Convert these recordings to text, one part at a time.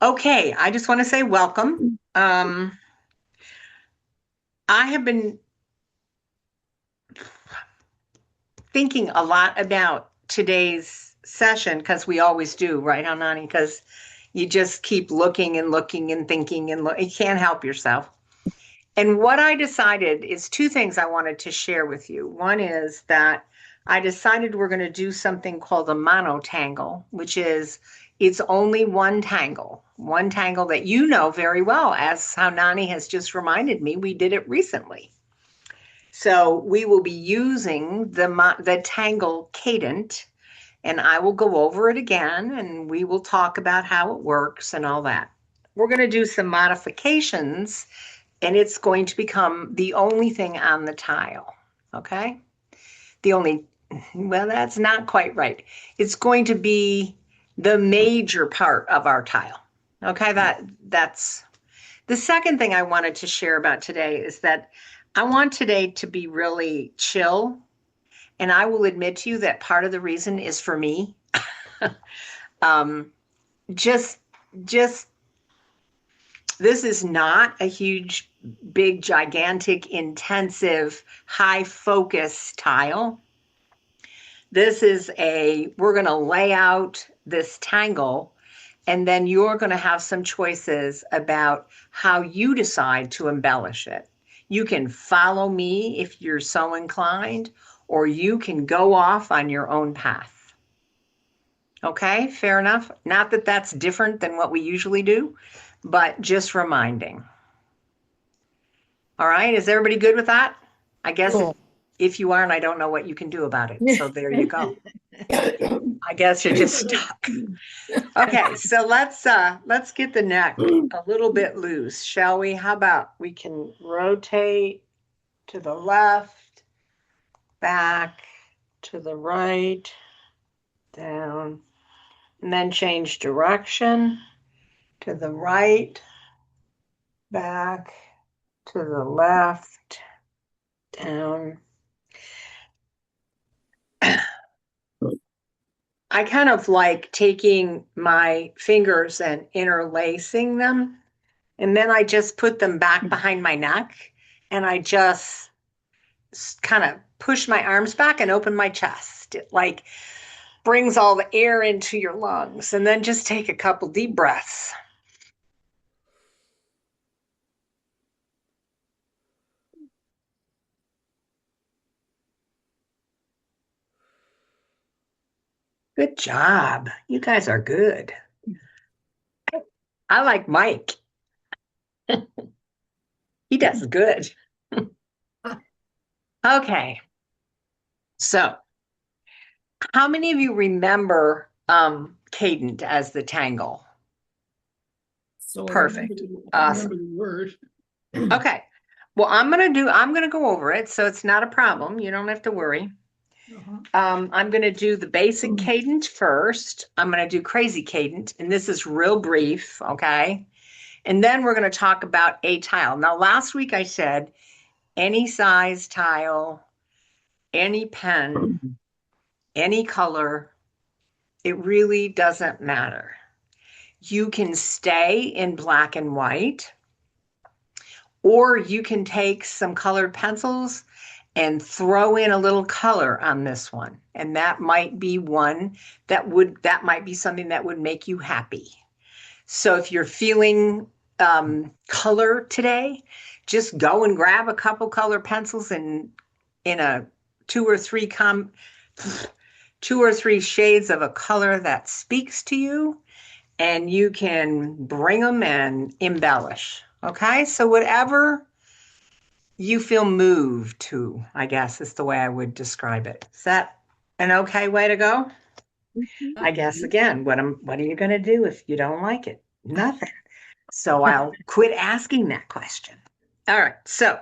Okay, I just want to say welcome. I have been thinking a lot about today's session because we always do, right, Hanani? Because you just keep looking and looking and thinking and you can't help yourself. And what I decided is two things I wanted to share with you. One is that I decided we're going to do something called a monotangle, which is it's only one tangle that you know very well, as how Nani has just reminded me, we did it recently. So we will be using the tangle cadent, and I will go over it again, and we will talk about how it works and all that. We're going to do some modifications, and it's going to become the only thing on the tile. Okay? The only, well, that's not quite right. It's going to be the major part of our tile. Okay, that's the second thing I wanted to share about today is that I want today to be really chill. And I will admit to you that part of the reason is for me. um, just, just, this is not a huge, big, gigantic, intensive, high focus tile. This is we're going to lay out this tangle, and then you're going to have some choices about how you decide to embellish it. You can follow me if you're so inclined, or you can go off on your own path. Okay, fair enough. Not that that's different than what we usually do, but just reminding. All right, is everybody good with that? I guess Cool. if you aren't, I don't know what you can do about it. So there you go. I guess you're just stuck. Okay, so let's get the neck a little bit loose, shall we? How about we can rotate to the left, back, to the right, down, and then change direction to the right, back, to the left, down. I kind of like taking my fingers and interlacing them, and then I just put them back behind my neck, and I just kind of push my arms back and open my chest. It like brings all the air into your lungs, and then just take a couple deep breaths. Good job. You guys are good. I like Mike. He does good. Okay. So, how many of you remember cadent as the tangle? So Perfect. I remember Awesome. the word. Okay. Well, I'm gonna go over it, so it's not a problem. You don't have to worry. Uh-huh. I'm gonna do the basic cadent first. I'm gonna do crazy cadent, and this is real brief, okay? And then we're gonna talk about a tile. Now, last week I said any size tile, any pen, any color, it really doesn't matter. You can stay in black and white, or you can take some colored pencils and throw in a little color on this one. And that might be that might be something that would make you happy. So if you're feeling color today, just go and grab a couple color pencils and in a two or three com two or three shades of a color that speaks to you, and you can bring them and embellish. Okay, so whatever you feel moved to, I guess is the way I would describe it. Is that an okay way to go? I guess again, what are you going to do if you don't like it? Nothing. So I'll quit asking that question. All right. So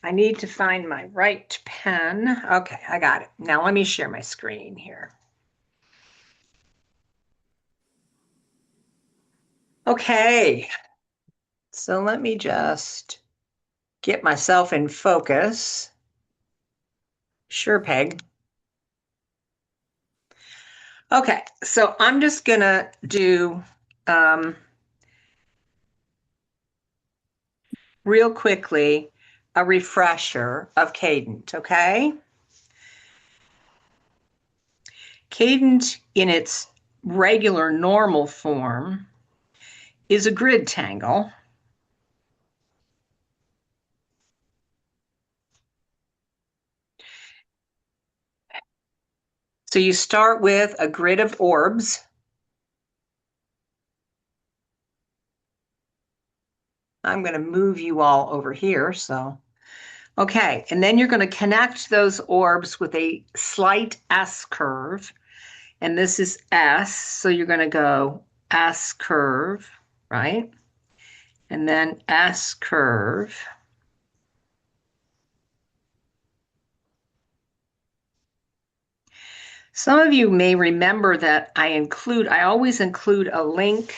I need to find my right pen. Okay, I got it. Now let me share my screen here. Okay. So let me just get myself in focus. Sure, Peg. Okay, so I'm just gonna do um, real quickly, a refresher of cadent, okay? Cadent in its regular normal form is a grid tangle. So you start with a grid of orbs. I'm going to move you all over here. So, okay. And then you're going to connect those orbs with a slight S curve. And this is S. So you're going to go S curve, right? And then S curve. Some of you may remember that I always include a link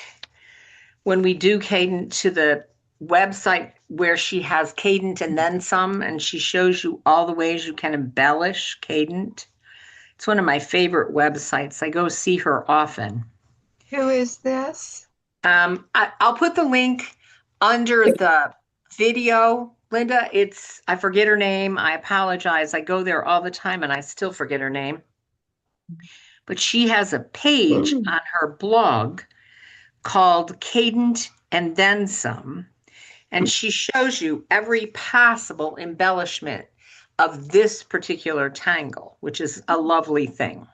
when we do cadent to the website where she has cadent and then some, and she shows you all the ways you can embellish cadent. It's one of my favorite websites. I go see her often. Who is this? I'll put the link under the video, Linda. I forget her name. I apologize. I go there all the time and I still forget her name. But she has a page on her blog called Cadent and Then Some. And she shows you every possible embellishment of this particular tangle, which is a lovely thing.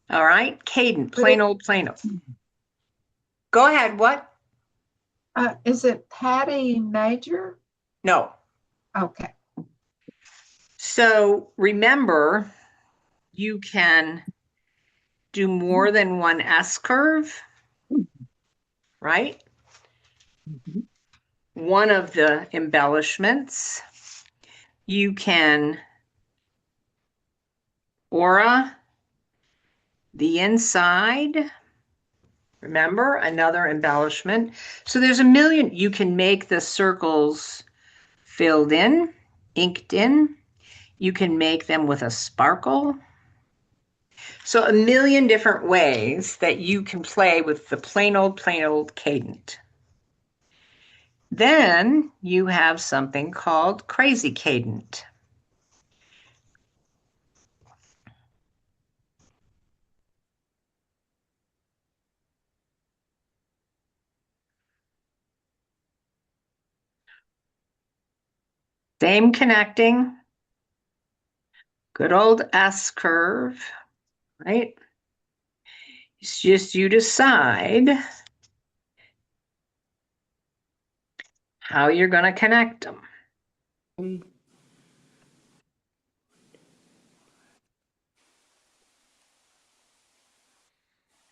All right, cadent, plain old. Go ahead, what? Is it Patty Major? No. Okay. So remember, you can do more than one S curve, right? One of the embellishments. You can aura the inside. Remember, another embellishment. So there's a million. You can make the circles filled in, inked in. You can make them with a sparkle. So a million different ways that you can play with the plain old cadent. Then you have something called crazy cadent. Same connecting, good old S curve, right? It's just you decide how you're going to connect them.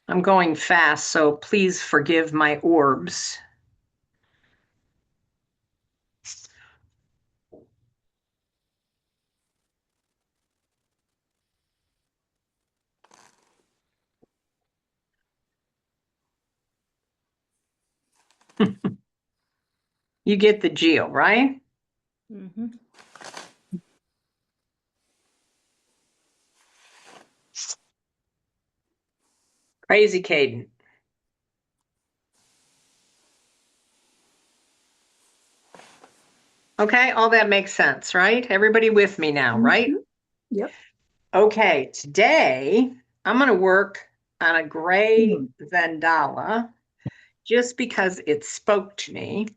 I'm going fast, so please forgive my orbs. You get the deal, right? Mm-hmm. Crazy cadent. Okay, all that makes sense, right? Everybody with me now, right? Yep. Okay, today I'm going to work on a gray Zendala just because it spoke to me.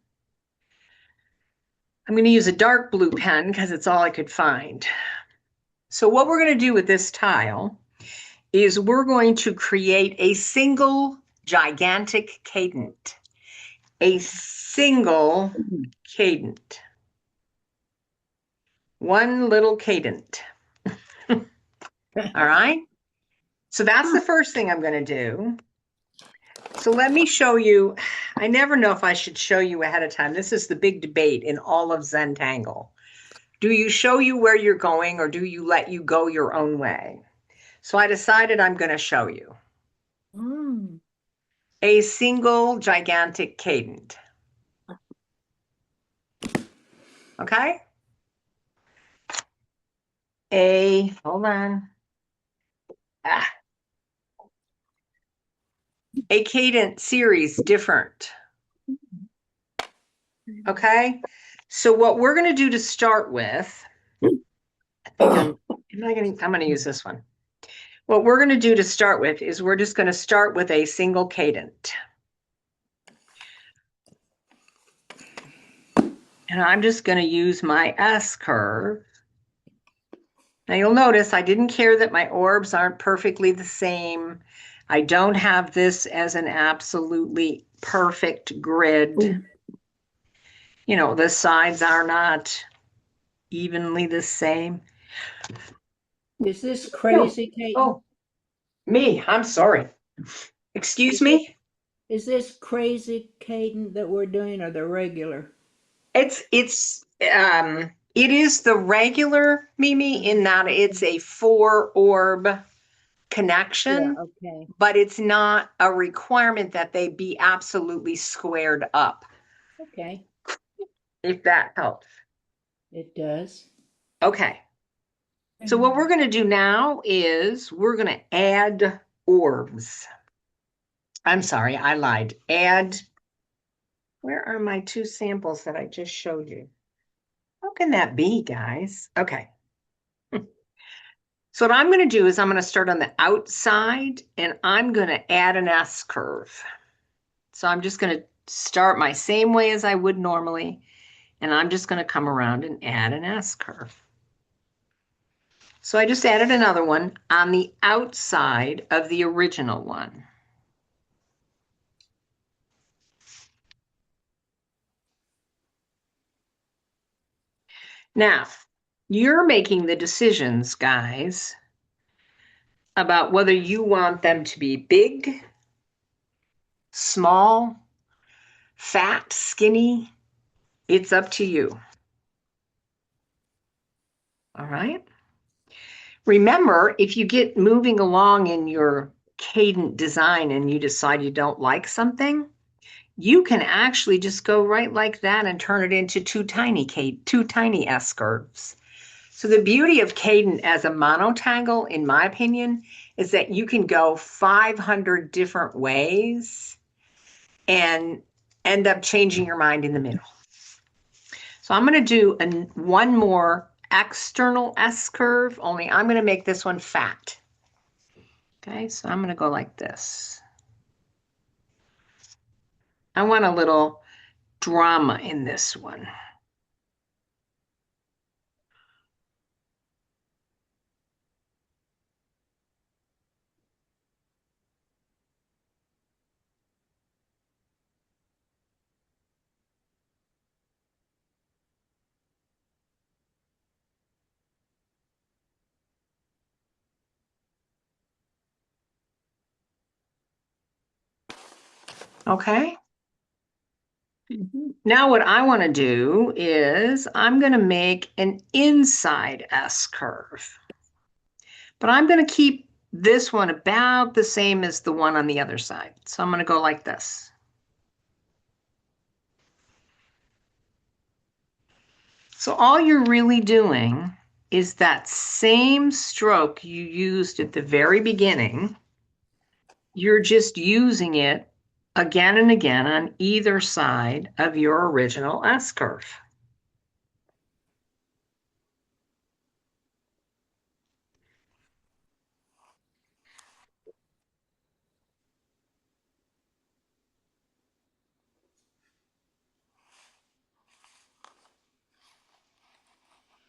I'm going to use a dark blue pen because it's all I could find. So what we're going to do with this tile is we're going to create a single gigantic cadent. A single cadent. One little cadent. All right? So that's the first thing I'm going to do. So let me show you. I never know if I should show you ahead of time. This is the big debate in all of Zentangle. Do you show you where you're going or do you let you go your own way? So I decided I'm going to show you. A single gigantic cadent. Okay? Hold on. a cadent series different. Okay, so what we're going to do to start with, I'm going to use this one. What we're going to do to start with is we're just going to start with a single cadent. And I'm just going to use my S curve. Now you'll notice I didn't care that my orbs aren't perfectly the same. I don't have this as an absolutely perfect grid. You know, the sides are not evenly the same. Is this crazy, Kate? Oh, me, I'm sorry. Excuse me? Is this crazy cadent that we're doing or the regular? It is the regular, Mimi, in that it's a 4-orb connection, Okay. but it's not a requirement that they be absolutely squared up, Okay. if that helps. It does. Okay. So what we're going to do now is we're going to add orbs. I'm sorry, I lied. Add, where are my 2 samples that I just showed you? How can that be, guys? Okay. So what I'm going to do is I'm going to start on the outside and I'm going to add an S curve. So I'm just going to start my same way as I would normally, and I'm just going to come around and add an S curve. So I just added another one on the outside of the original one. Now, you're making the decisions, guys, about whether you want them to be big, small, fat, skinny. It's up to you. All right. Remember, if you get moving along in your cadent design and you decide you don't like something, you can actually just go right like that and turn it into two tiny S curves. So the beauty of cadent as a monotangle, in my opinion, is that you can go 500 different ways and end up changing your mind in the middle. So I'm going to do one more external S curve, only I'm going to make this one fat. Okay, so I'm going to go like this. I want a little drama in this one. Okay. Now what I want to do is I'm going to make an inside S curve. But I'm going to keep this one about the same as the one on the other side. So I'm going to go like this. So all you're really doing is that same stroke you used at the very beginning. You're just using it again and again on either side of your original S curve.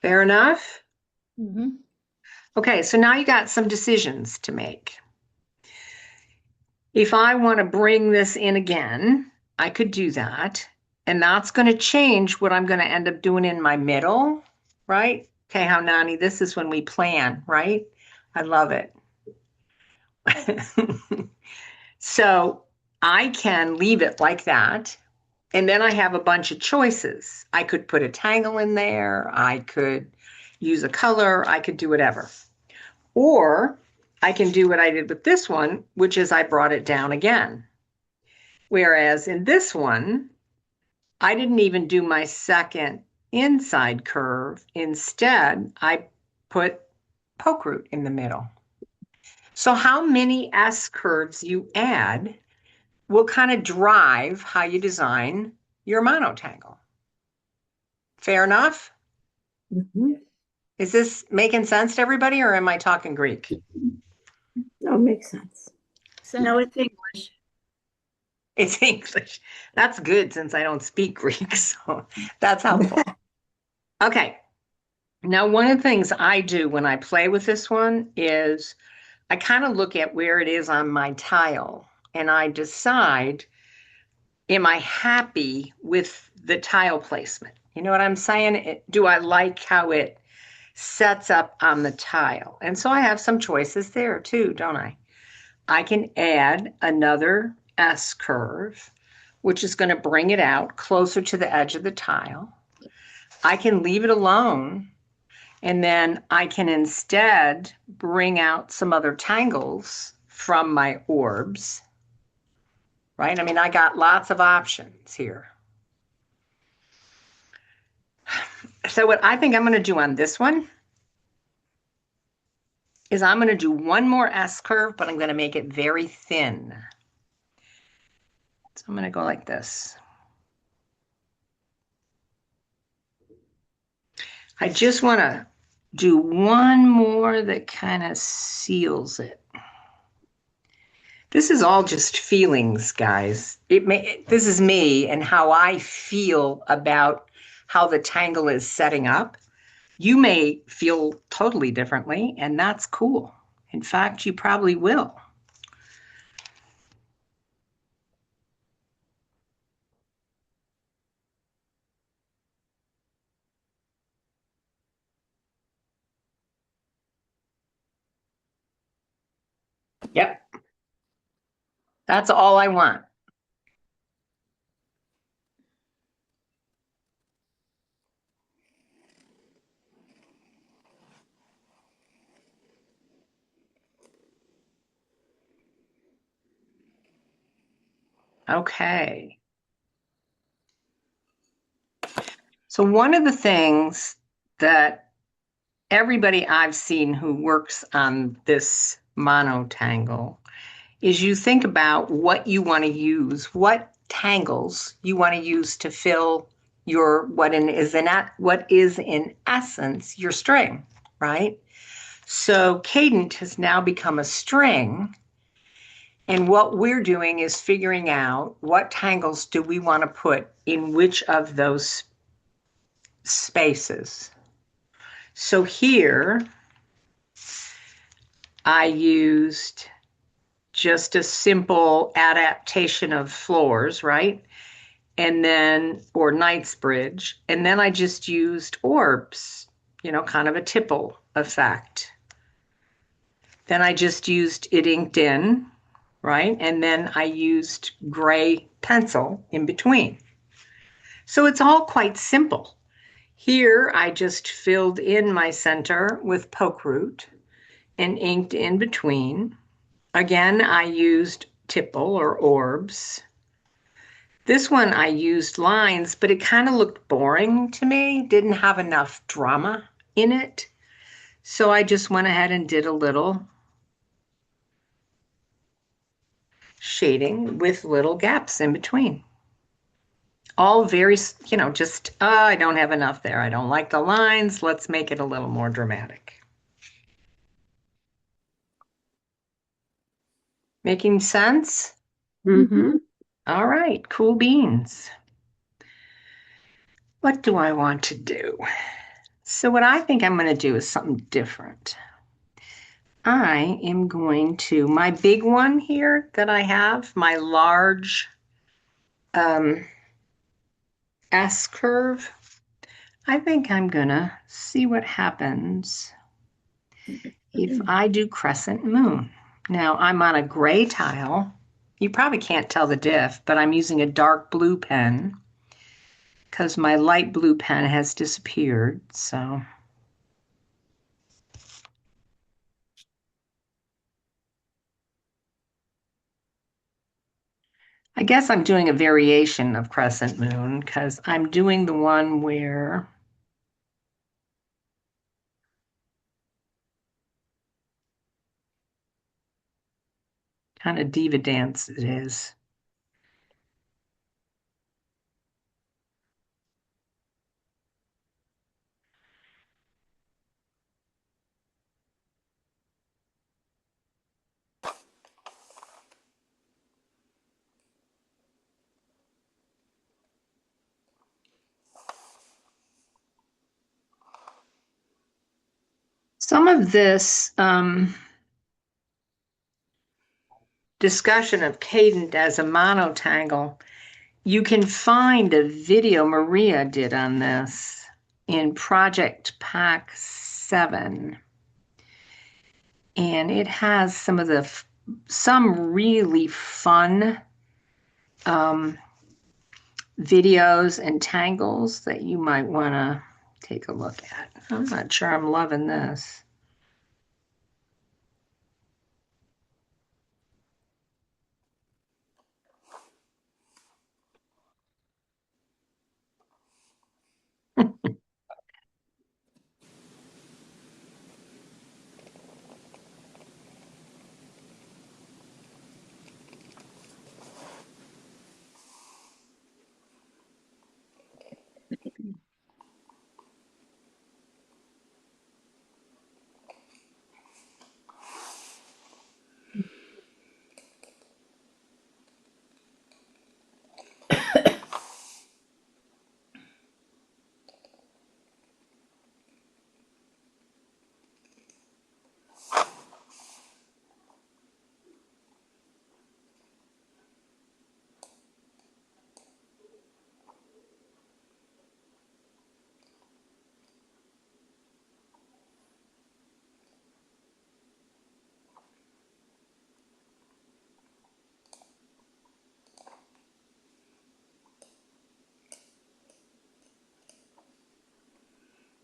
Fair enough? Mm-hmm. Okay, so now you got some decisions to make. If I want to bring this in again, I could do that. And that's going to change what I'm going to end up doing in my middle, right? Okay, how Nani, this is when we plan, right? I love it. So I can leave it like that. And then I have a bunch of choices. I could put a tangle in there. I could use a color. I could do whatever. Or I can do what I did with this one, which is I brought it down again. Whereas in this one, I didn't even do my second inside curve. Instead, I put poke root in the middle. So how many S curves you add will kind of drive how you design your monotangle. Fair enough? Mhm. Is this making sense to everybody, or am I talking Greek? No, makes sense. No, it's English. It's English. That's good since I don't speak Greek, so that's helpful. Okay. Now, one of the things I do when I play with this one is I kind of look at where it is on my tile and I decide, am I happy with the tile placement? You know what I'm saying? Do I like how it sets up on the tile? And so I have some choices there too, don't I? I can add another S curve, which is going to bring it out closer to the edge of the tile. I can leave it alone, and then I can instead bring out some other tangles from my orbs, right? I mean, I got lots of options here. So what I think I'm going to do on this one is I'm going to do one more S curve, but I'm going to make it very thin. So I'm going to go like this. I just want to do one more that kind of seals it. This is all just feelings, guys. This is me and how I feel about how the tangle is setting up. You may feel totally differently, and that's cool. In fact, you probably will. Yep. That's all I want. Okay. So one of the things that everybody I've seen who works on this monotangle is you think about what you want to use, what tangles you want to use to fill your what is in essence your string, right? So cadent has now become a string, and what we're doing is figuring out what tangles do we want to put in which of those spaces. So here I used just a simple adaptation of floors, right? And then, or Knightsbridge. And then I just used orbs, kind of a tipple effect. Then I just used it inked in, right? And then I used gray pencil in between. So it's all quite simple. Here I just filled in my center with poke root and inked in between. Again, I used tipple or orbs. This one I used lines, but it kind of looked boring to me, didn't have enough drama in it. So I just went ahead and did a little shading with little gaps in between. All very, just, I don't have enough there. I don't like the lines. Let's make it a little more dramatic. Making sense? Mm-hmm. All right, cool beans. What do I want to do? So what I think I'm going to do is something different. I am going to, my big one here that I have, my large S curve, I think I'm going to see what happens if I do crescent moon. Now I'm on a gray tile. You probably can't tell the diff, but I'm using a dark blue pen because my light blue pen has disappeared. So I guess I'm doing a variation of crescent moon because I'm doing the one where kind of diva dance it is. Some of this discussion of cadent as a monotangle, you can find a video Maria did on this in Project Pack 7. And it has some really fun videos and tangles that you might want to take a look at. I'm not sure I'm loving this.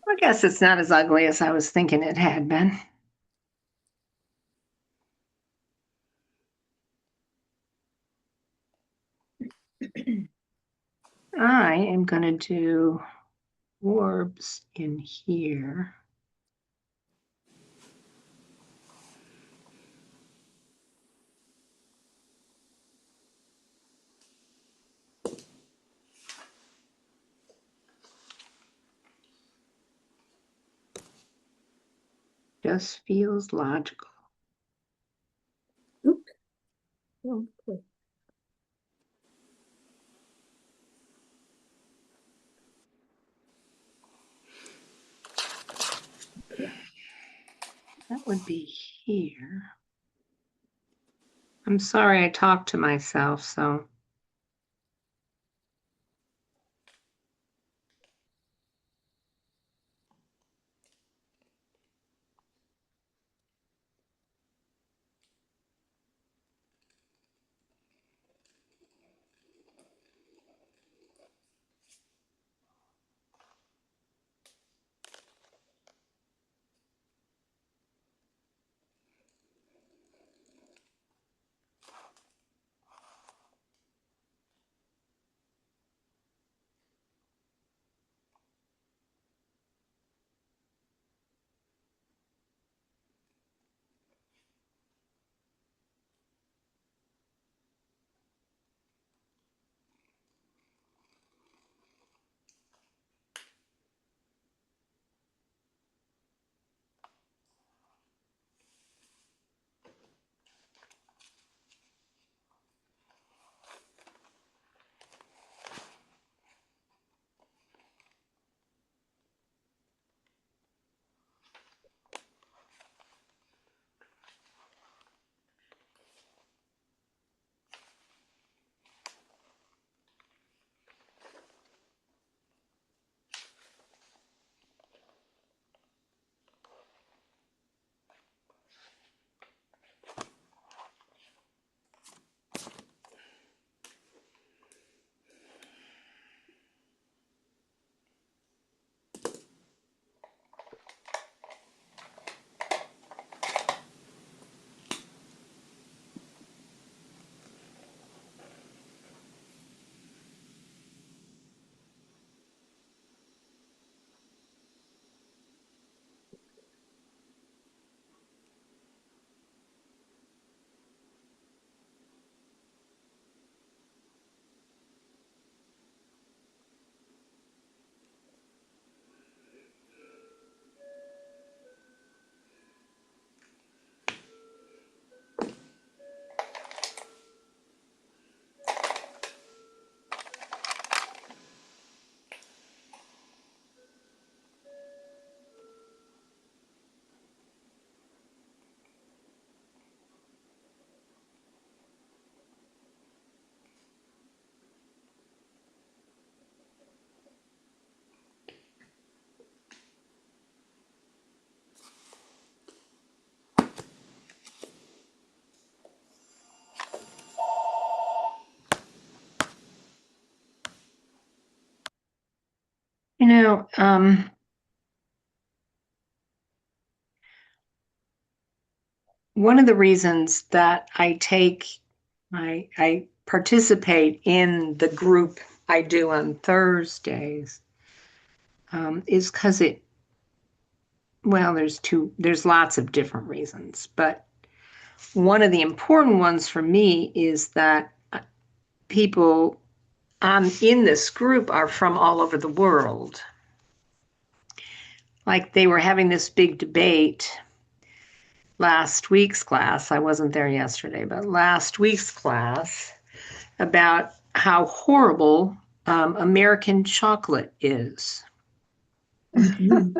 I guess it's not as ugly as I was thinking it had been. I am going to do orbs in here. Just feels logical. Oops. Oh, boy. That would be here. I'm sorry I talked to myself, so. know, one of the reasons that I participate in the group I do on Thursdays is because there's lots of different reasons, but one of the important ones for me is that people in this group are from all over the world. Like they were having this big debate last week's class. I wasn't there yesterday, but last week's class about how horrible American chocolate is. Mhm.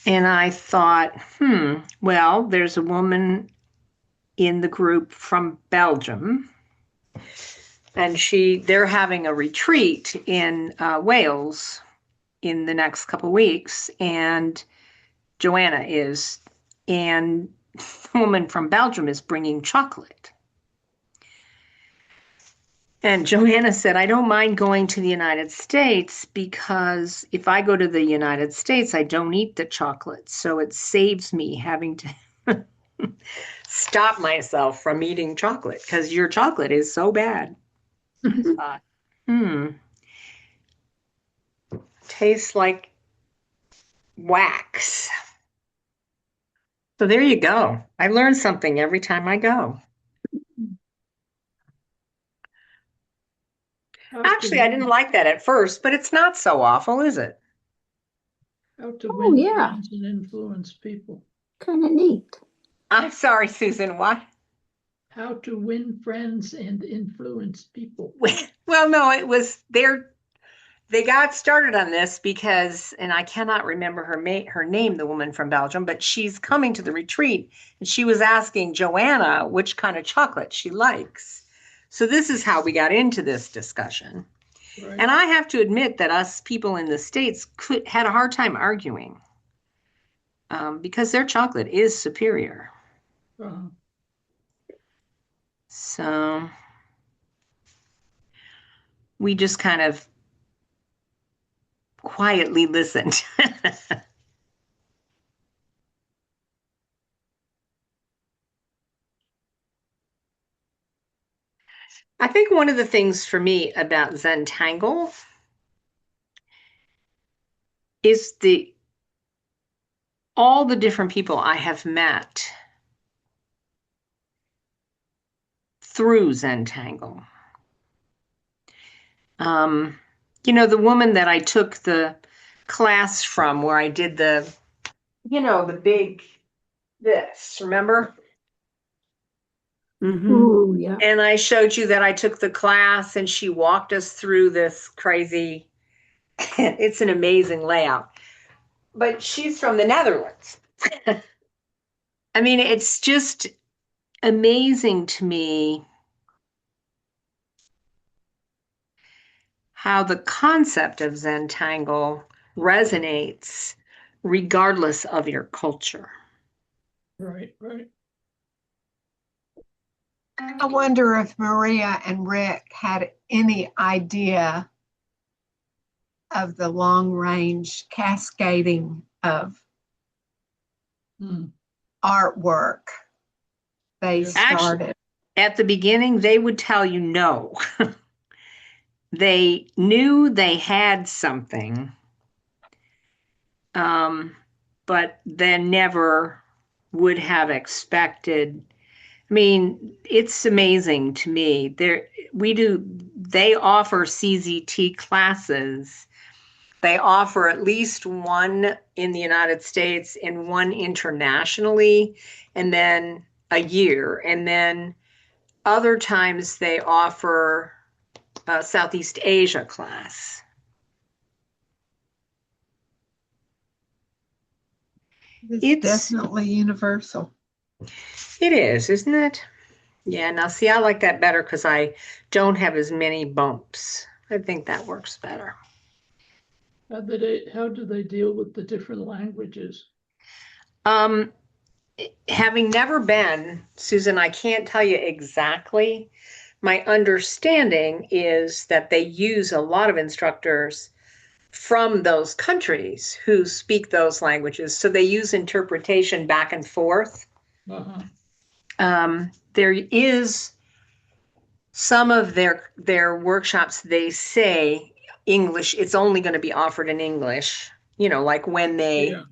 And I thought, well, there's a woman in the group from Belgium, and they're having a retreat in Wales in the next couple weeks, and Joanna is, and the woman from Belgium is bringing chocolate. And Joanna said, I don't mind going to the United States because if I go to the United States, I don't eat the chocolate. So it saves me having to stop myself from eating chocolate because your chocolate is so bad. I thought, tastes like wax. So there you go. I learn something every time I go. How to Actually, I win- didn't like that at first, but it's not so awful, is it? How to Oh, win yeah. friends and influence people. Kind of neat. I'm sorry, Susan, what? How to win friends and influence people. Well, no, it was they got started on this because, and I cannot remember her name, the woman from Belgium, but she's coming to the retreat and she was asking Joanna which kind of chocolate she likes. So this is how we got into this discussion. Right? And I have to admit that us people in the States had a hard time arguing because their chocolate is superior. Uh, So we just kind of quietly listened. I think one of the things for me about Zentangle is all the different people I have met through Zentangle. The woman that I took the class from where I did the big this, remember? Mm-hmm. Ooh, yeah. And I showed you that I took the class and she walked us through this crazy, it's an amazing layout. But she's from the Netherlands. I mean, it's just amazing to me how the concept of Zentangle resonates regardless of your culture. Right, right. I wonder if Maria and Rick had any idea of the long range cascading of artwork they Yeah. started. At the beginning, they would tell you no. They knew they had something, but then never would have expected. I mean, it's amazing to me. They offer CZT classes. They offer at least one in the United States and one internationally, and then a year. And then other times they offer a Southeast Asia class. It's definitely universal. It is, isn't it? Yeah, now see, I like that better because I don't have as many bumps. I think that works better. How do they deal with the different languages? Having never been, Susan, I can't tell you exactly. My understanding is that they use a lot of instructors from those countries who speak those languages. So they use interpretation back and forth. Uh-huh. There is some of their workshops, they say English, it's only going to be offered in English, like when they, Yeah,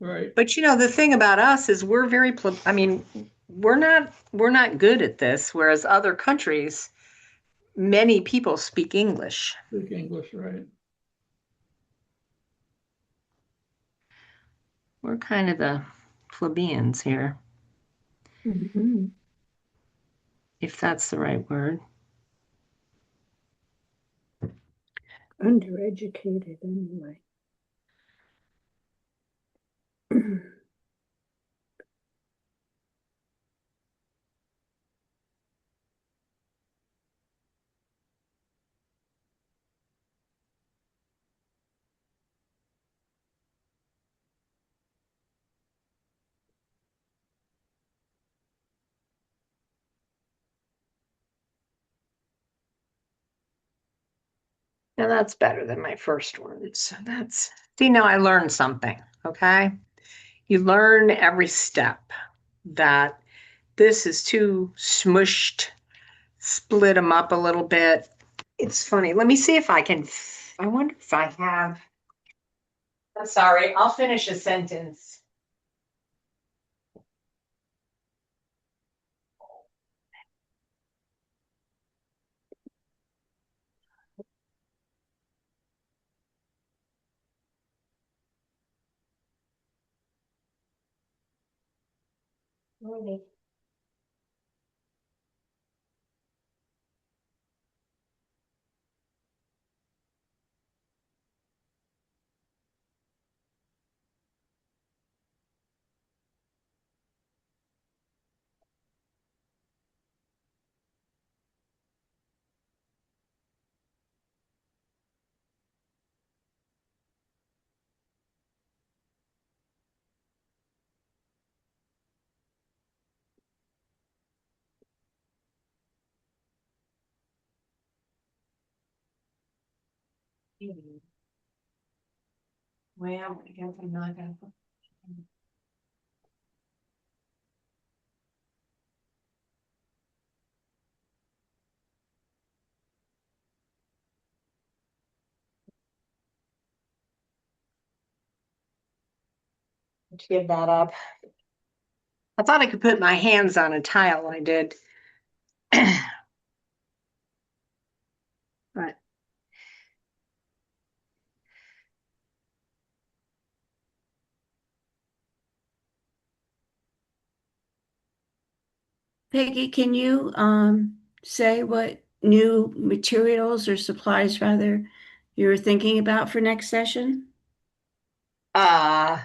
right. but the thing about us is we're very, I mean, we're not good at this, whereas other countries, many people speak English. Speak English, right. We're kind of the plebeians here, Mhm. if that's the right word. Undereducated anyway. Now that's better than my first one. So see, now I learned something, okay? You learn every step that this is too smushed, split them up a little bit. It's funny. Let me see if I can, I wonder if I have, I'm sorry, I'll finish a sentence. Well, I guess I'm not gonna. Let's give that up. I thought I could put my hands on a tile. I did. But Peggy, can you say what new materials or supplies rather you're thinking about for next session? uh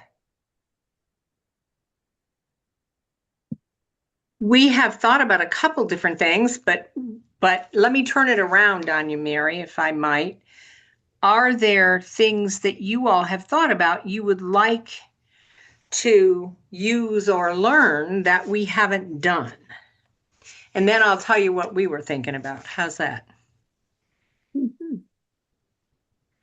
we have thought about a couple different things, but let me turn it around on you, Mary, if I might. Are there things that you all have thought about you would like to use or learn that we haven't done? And then I'll tell you what we were thinking about. How's that? Mhm.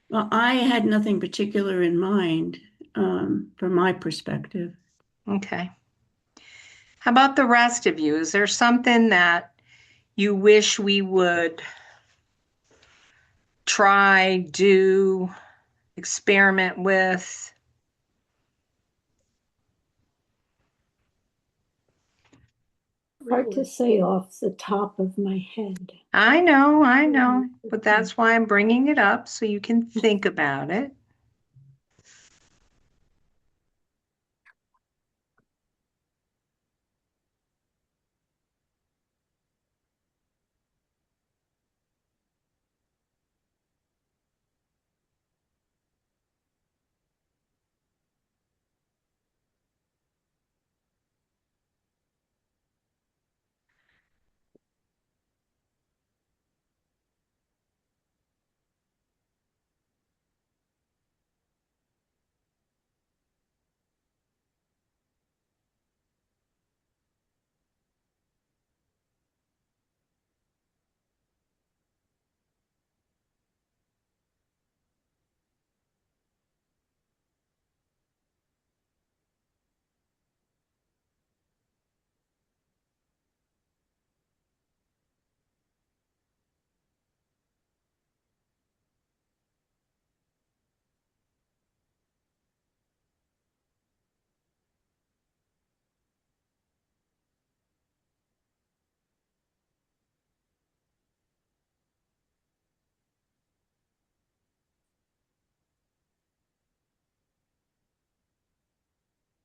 Well, I had nothing particular in mind from my perspective. Okay. How about the rest of you? Is there something that you wish we would try, do, experiment with? Hard to say off the top of my head. I know, but that's why I'm bringing it up so you can think about it.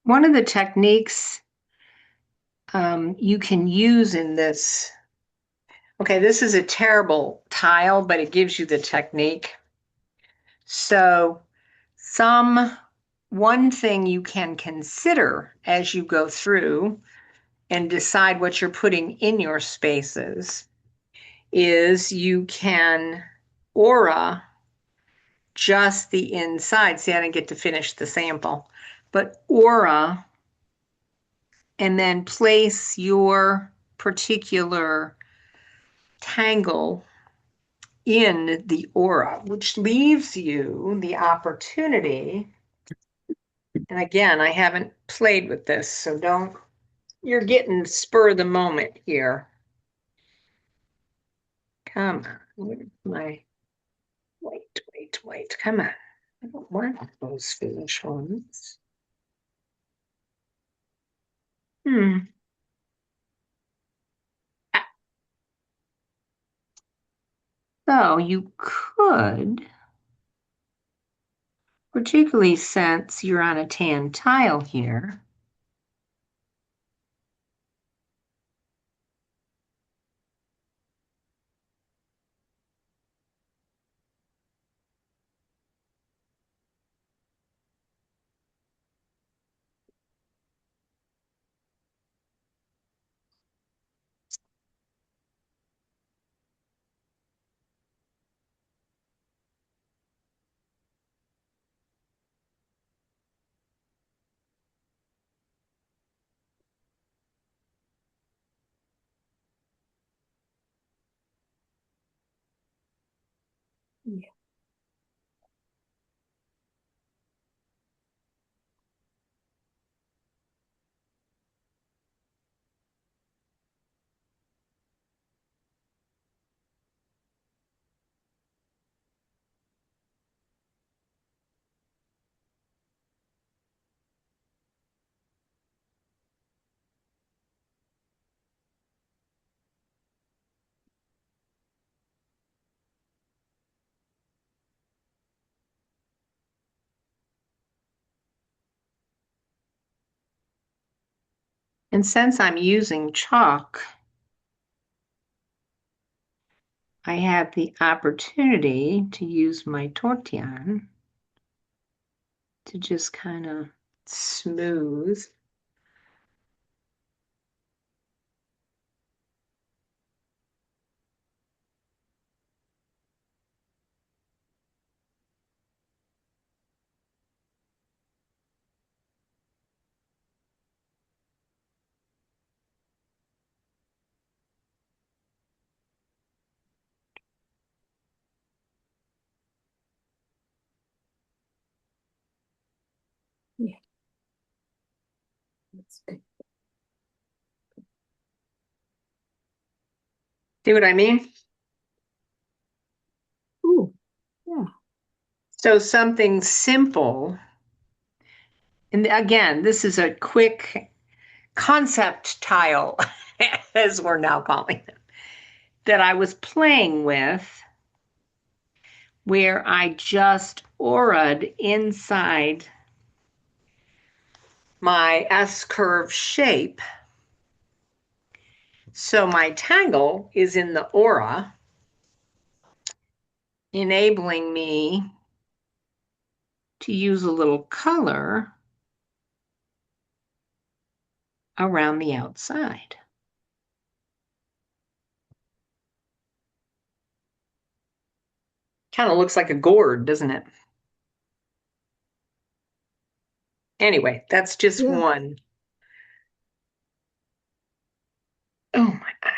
one of the techniques you can use in this, okay, this is a terrible tile, but it gives you the technique. So one thing you can consider as you go through and decide what you're putting in your spaces is you can aura just the inside. See, I didn't get to finish the sample, but aura and then place your particular tangle in the aura, which leaves you the opportunity. And again, I haven't played with this, so you're getting spur of the moment here. Come on, where's my, wait, come on. I don't want those finish ones. So you could, particularly since you're on a tan tile here, and since I'm using chalk, I have the opportunity to use my tortillon to just kind of smooth. See what I mean? Ooh, yeah. So something simple, and again, this is a quick concept tile, as we're now calling them, that I was playing with, where I just auraed inside my S-curve shape. So my tangle is in the aura, enabling me to use a little color around the outside. Kind of looks like a gourd, doesn't it? Anyway, that's just Yeah. one. Oh my God.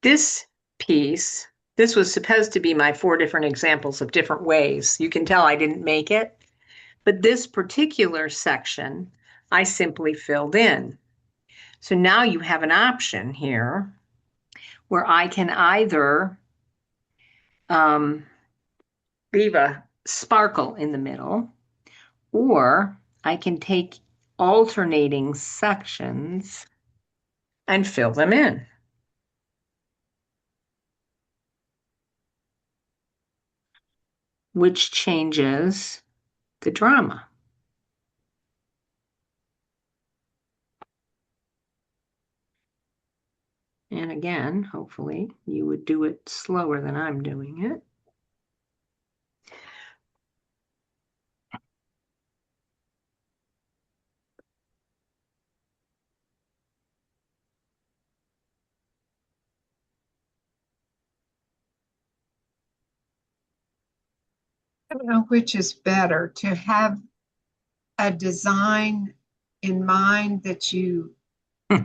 This piece, this was supposed to be my 4 different examples of different ways. You can tell I didn't make it, but this particular section, I simply filled in. So now you have an option here where I can either leave a sparkle in the middle, or I can take alternating sections and fill them in. Which changes the drama. And again, hopefully you would do it slower than I'm doing it. I don't know which is better, to have a design in mind that you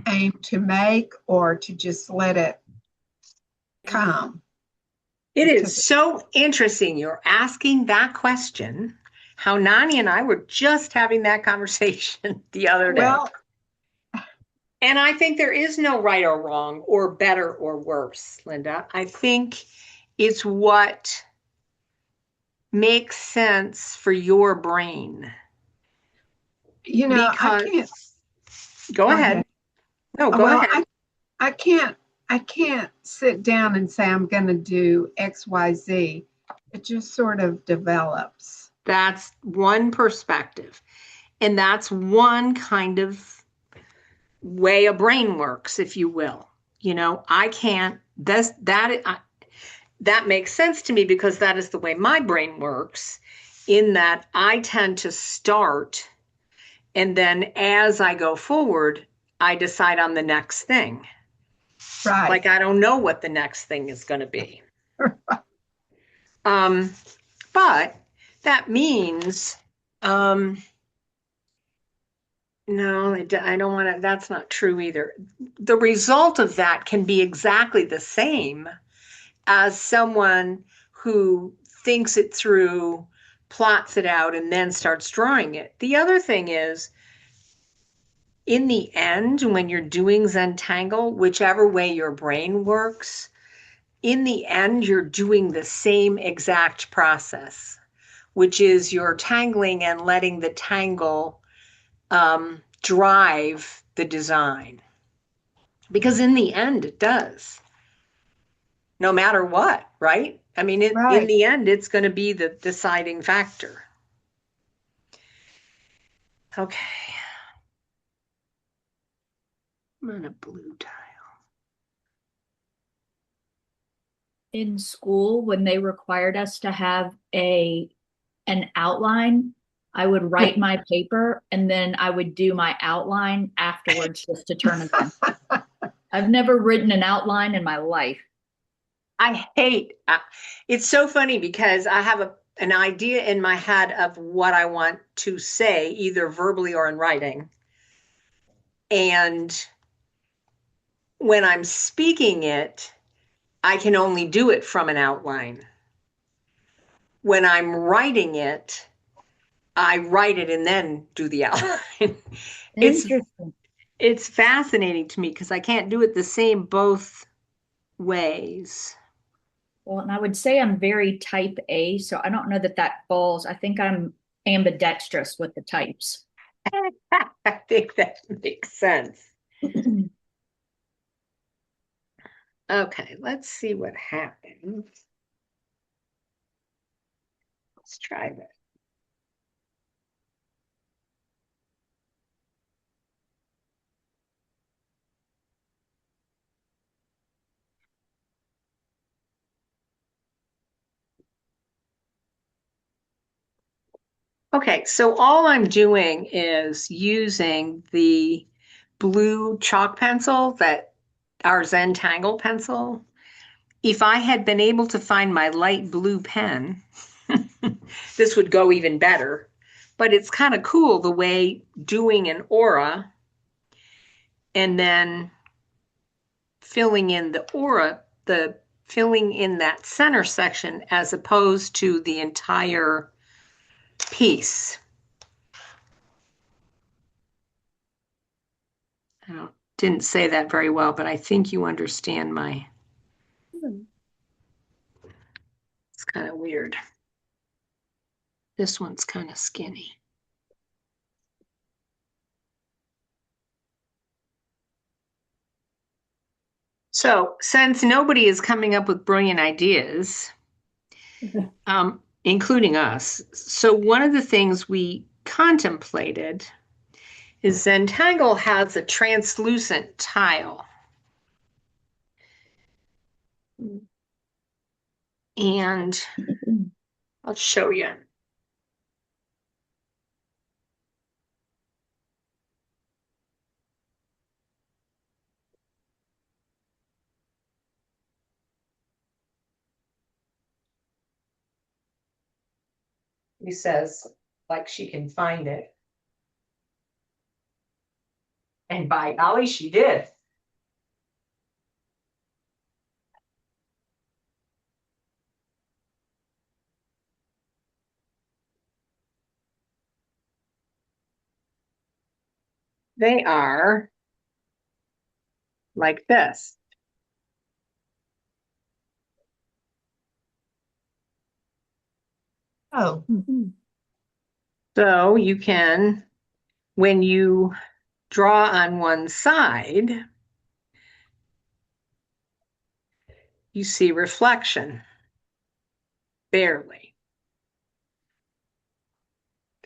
aim to make, or to just let it come. It is Because- so interesting you're asking that question. How Nani and I were just having that conversation the other day. Well, And I think there is no right or wrong or better or worse, Linda. I think it's what makes sense for your brain. you know, I can't. Because, go ahead. No, go Well, ahead. I can't sit down and say I'm going to do X, Y, Z. It just sort of develops. That's one perspective. And that's one kind of way a brain works, if you will. You know, I can't, that makes sense to me because that is the way my brain works, in that I tend to start, and then as I go forward, I decide on the next thing. Right. Like, I don't know what the next thing is going to be. But that means, no, I don't want to, that's not true either. The result of that can be exactly the same as someone who thinks it through, plots it out, and then starts drawing it. The other thing is, in the end, when you're doing Zentangle, whichever way your brain works, in the end, you're doing the same exact process, which is you're tangling and letting the tangle drive the design. Because in the end, it does. No matter what, right? I mean, in Right. the end, it's going to be the deciding factor. Okay. I'm on a blue tile. In school, when they required us to have an outline, I would write my paper and then I would do my outline afterwards just to turn it in. I've never written an outline in my life. I hate it's so funny because I have an idea in my head of what I want to say, either verbally or in writing. And when I'm speaking it, I can only do it from an outline. When I'm writing it, I write it and then do the outline. Interesting. It's fascinating to me because I can't do it the same both ways. Well, and I would say I'm very type A, so I don't know that that falls. I think I'm ambidextrous with the types. I think that makes sense. Okay, let's see what happens. Let's try that. Okay, so all I'm doing is using the blue chalk pencil, that our Zentangle pencil. If I had been able to find my light blue pen, this would go even better. But it's kind of cool the way doing an aura and then filling in the aura, filling in that center section as opposed to the entire piece. Didn't say that very well, but I think you understand my. It's kind of weird. This one's kind of skinny. So, since nobody is coming up with brilliant ideas, including us, so one of the things we contemplated is Zentangle has a translucent tile. And I'll show you. He says, like she can find it. And by golly, she did. They are like this. Oh, Mhm. So you can, when you draw on one side, you see reflection, barely.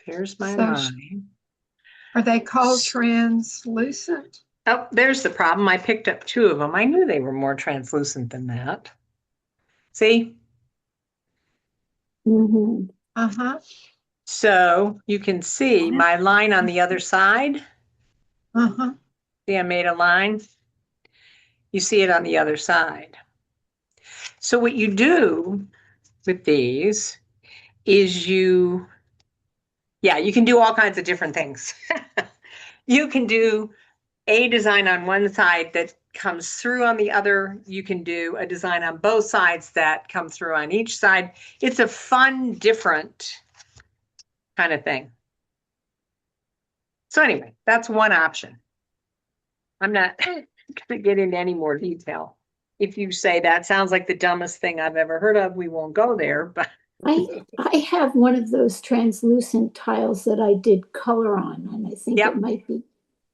There's my So line. are they called translucent? Oh, there's the problem. I picked up two of them. I knew they were more translucent than that. See? Mhm. Uh-huh, So you can see my line on the other side. uh-huh. See, I made a line. You see it on the other side. So what you do with these is you can do all kinds of different things. You can do a design on one side that comes through on the other. You can do a design on both sides that come through on each side. It's a fun, different kind of thing. So anyway, that's one option. I'm not going to get into any more detail. If you say that sounds like the dumbest thing I've ever heard of, we won't go there, but I have one of those translucent tiles that I did color on, and I think Yep. it might be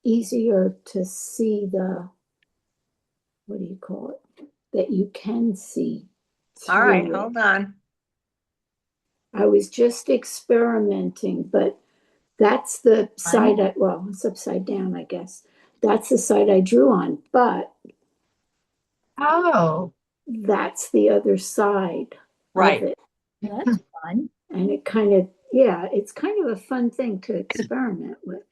easier to see what do you call it? That you can see. all right, through it. hold on. I was just experimenting, but that's the side well, it's upside down, I guess. That's the side I drew on, but Oh, that's the other side Right. of it. That's fun. And it kind of, yeah, it's kind of a fun thing to experiment with.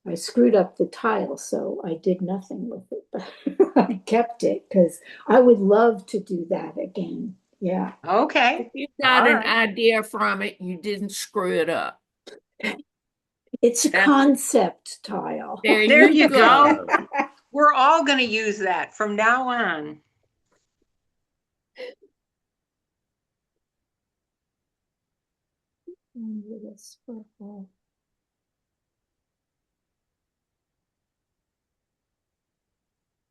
I screwed up the tile, so I did nothing with it, but I kept it because I would love to do that again. Yeah. Okay. You got All an right. idea from it, you didn't screw it up. It's a That's- concept tile. There you go. We're all going to use that from now on. With a sparkle.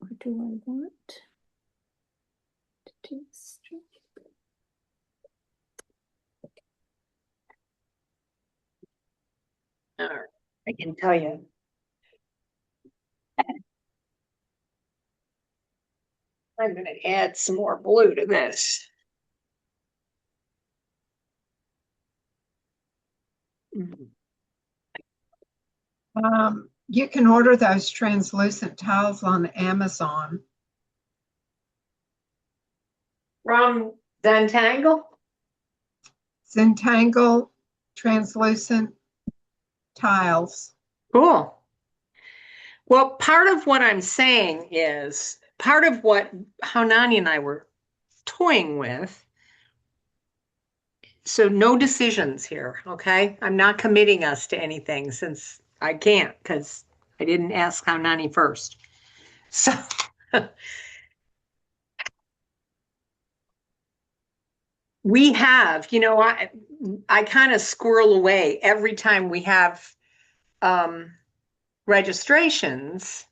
Or do I want to do strip? All right. I can tell you. I'm going to add some more blue to this. Mhm. you can order those translucent tiles on Amazon. From Zentangle? Zentangle translucent tiles. Cool. Well, part of what I'm saying is part of what Haunani and I were toying with. So no decisions here, okay? I'm not committing us to anything since I can't because I didn't ask Haunani first. So we have, I kind of squirrel away every time we have registrations,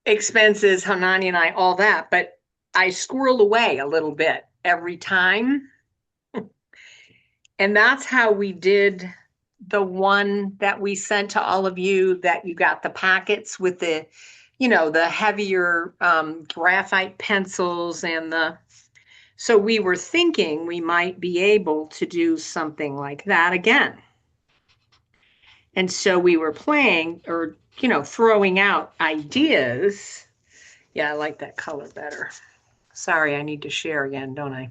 expenses, Hanani and I, all that, but I squirrel away a little bit every time. And that's how we did the one that we sent to all of you, that you got the packets with the, the heavier graphite pencils and so we were thinking we might be able to do something like that again. And so we were playing or, throwing out ideas Yeah, I like that color better. Sorry, I need to share again, don't I?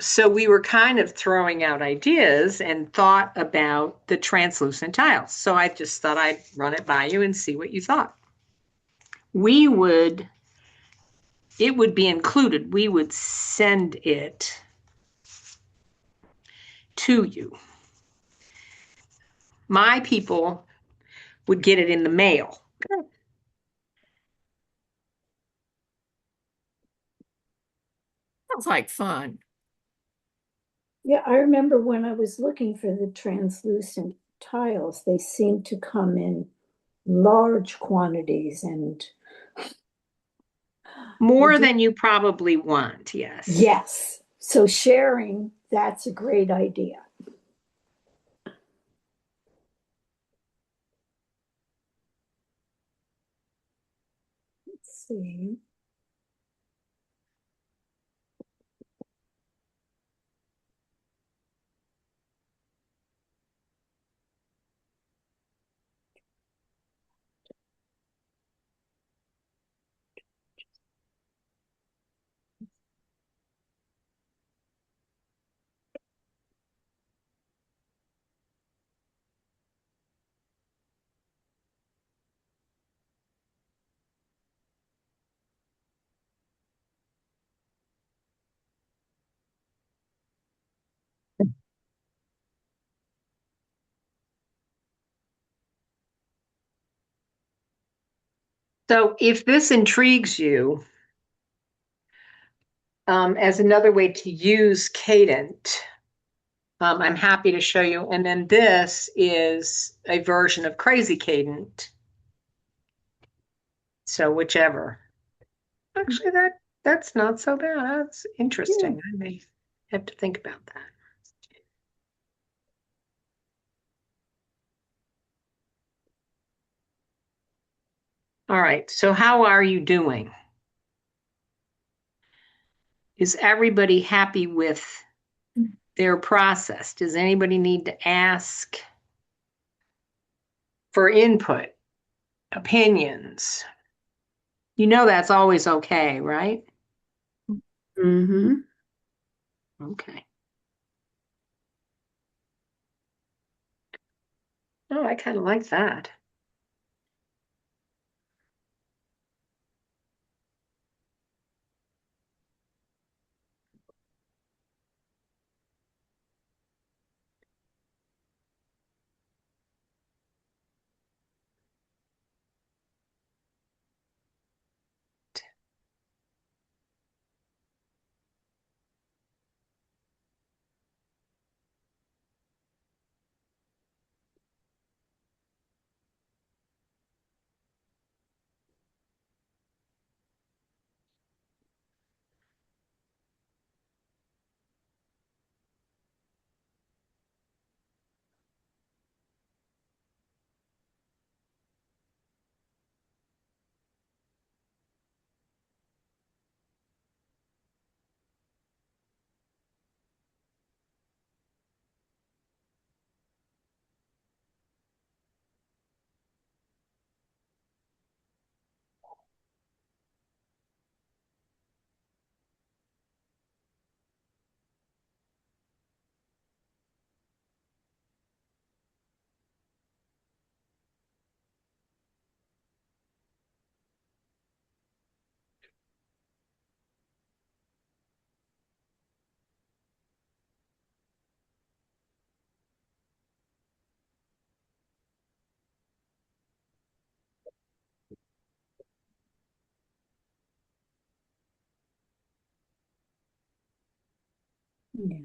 So we were kind of throwing out ideas and thought about the translucent tiles. So I just thought I'd run it by you and see what you thought. It would be included. We would send it to you. My people would get it in the mail. Sounds like fun. Yeah, I remember when I was looking for the translucent tiles, they seemed to come in large quantities and More than you probably want, yes. yes. So sharing, that's a great idea. Let's see. So if this intrigues you, as another way to use Cadent, I'm happy to show you. And then this is a version of Crazy Cadent. So whichever. Actually, that's not so bad. That's interesting. I may have to think about that. All right. So how are you doing? Is everybody happy with their process? Does anybody need to ask for input, opinions? You know that's always okay, right? Mm-hmm. Okay. Oh, I kind of like that. Yeah.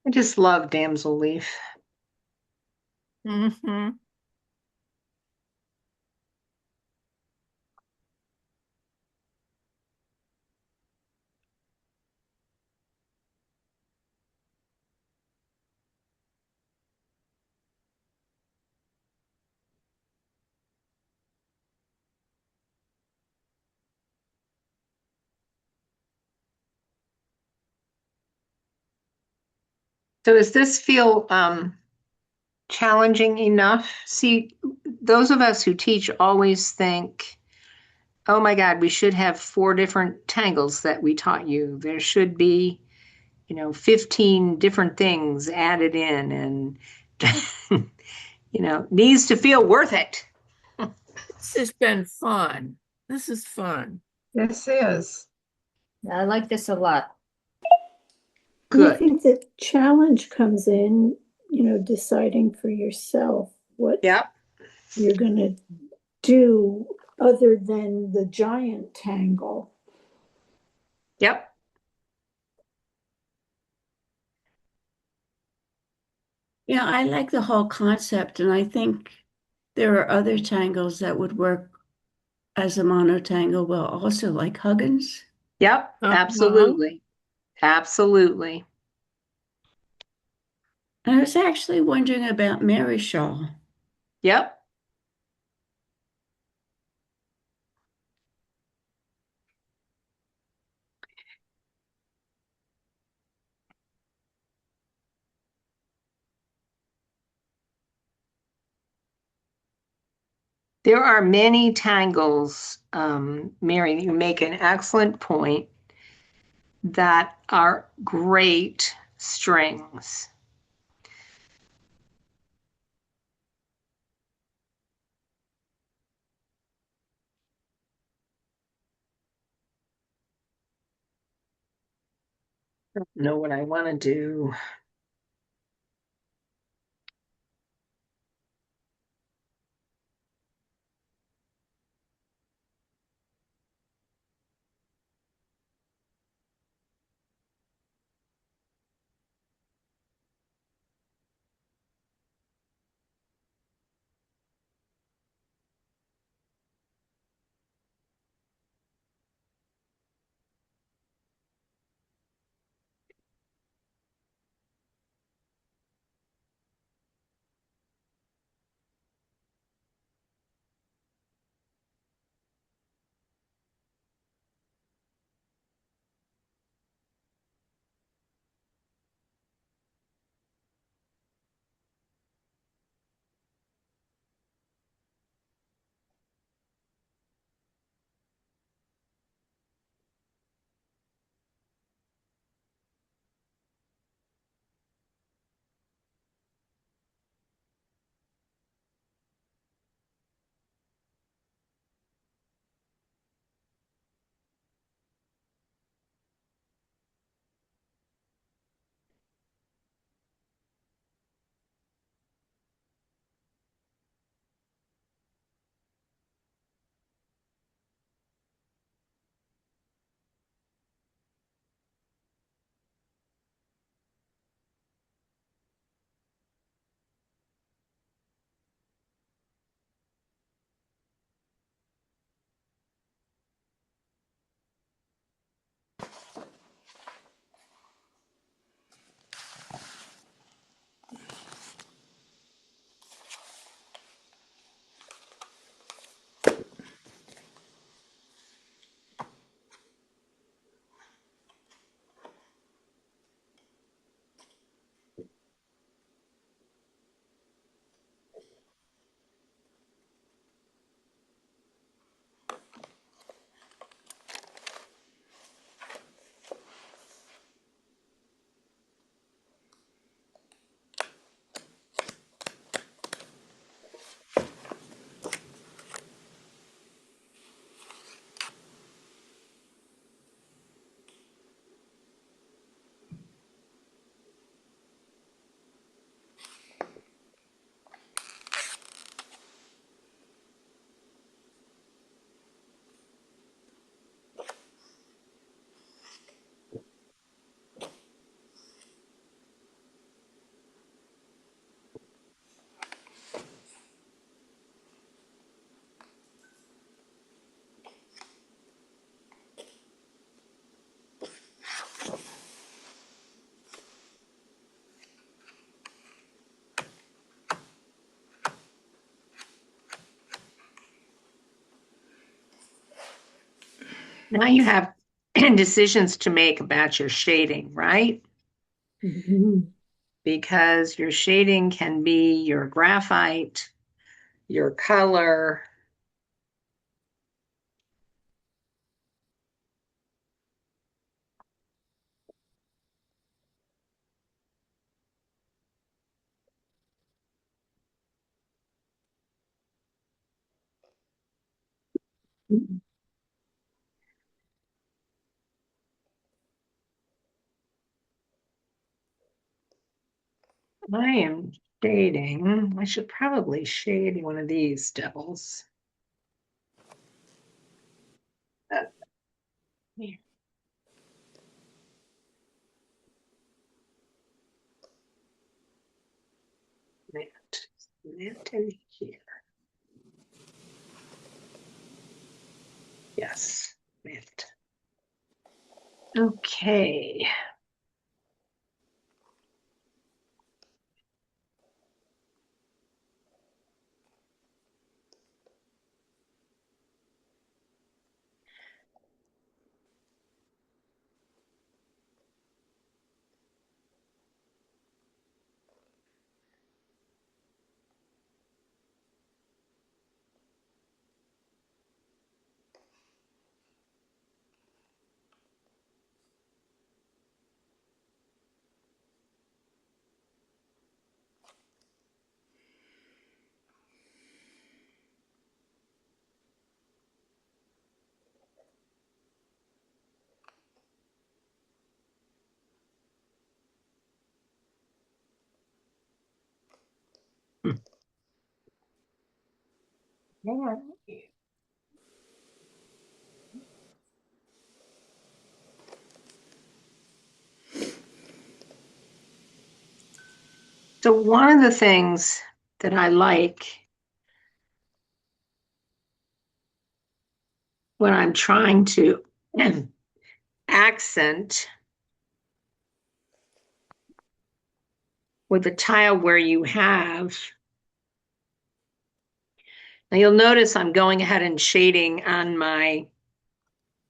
I just love damsel leaf. Mm-hmm. So does this feel challenging enough? See, those of us who teach always think, oh my God, we should have 4 different tangles that we taught you. There should be, 15 different things added in and, needs to feel worth it. This has been fun. This is fun. This is. I like this a lot. And I Good. think the challenge comes in, deciding for yourself what Yep. you're going to do other than the giant tangle. Yep. Yeah, I like the whole concept, and I think there are other tangles that would work as a monotangle well, also like Huggins. Yep. Uh-huh. Absolutely. Absolutely. And I was actually wondering about Mary Shaw. Yep. There are many tangles, Mary, you make an excellent point, that are great strings. I don't know what I want to do. Now you have decisions to make about your shading, right? Mhm. Because your shading can be your graphite, your color. I am shading. I should probably shade one of these devils. Here. Matte. Matte in here. Yes, matte. Okay. Yeah. So one of the things that I like when I'm trying to accent with a tile where you have, now you'll notice I'm going ahead and shading on my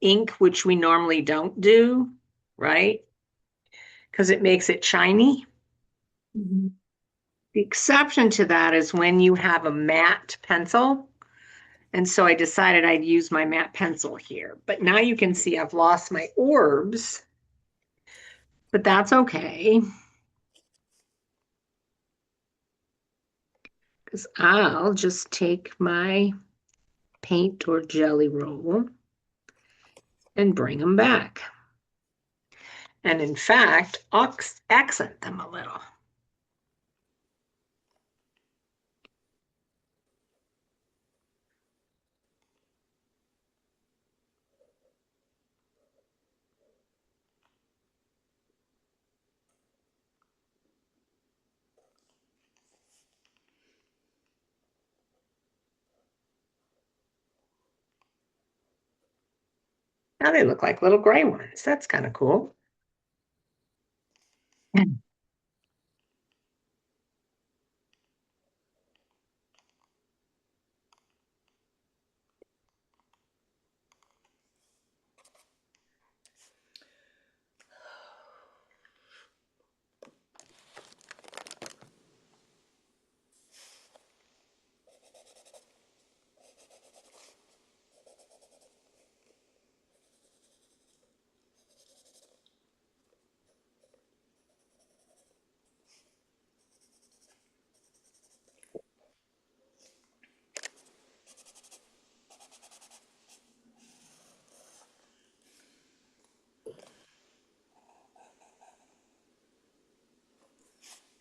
ink, which we normally don't do, right? Because it makes it shiny. Mhm. The exception to that is when you have a matte pencil. And so I decided I'd use my matte pencil here. But now you can see I've lost my orbs, but that's okay. Because I'll just take my paint or jelly roll and bring them back. And in fact, accent them a little. Now they look like little gray ones. That's kind of cool.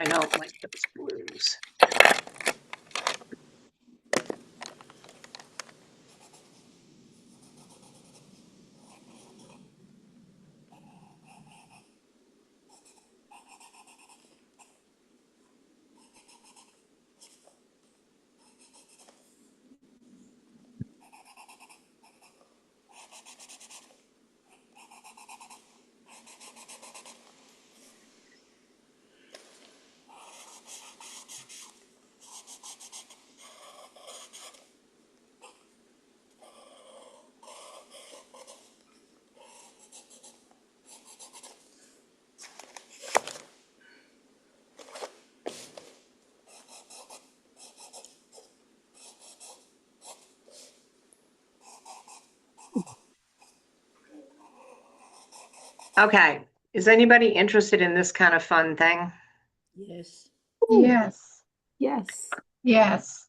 I don't like those blues. Okay. Is anybody interested in this kind of fun thing? Yes. Yes, Yes. yes.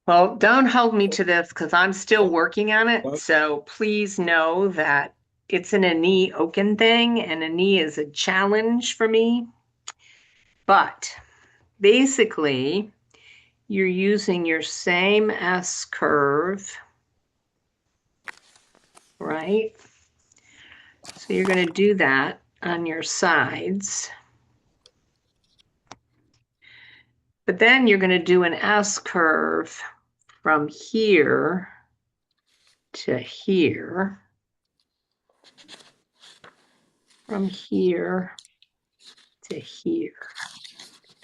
Well, don't hold me to this because I'm still working on it. So please know that it's an Ani Oken thing, and Ani is a challenge for me. But basically, you're using your same S curve, right? So you're going to do that on your sides. But then you're going to do an S curve from here to here, from here to here,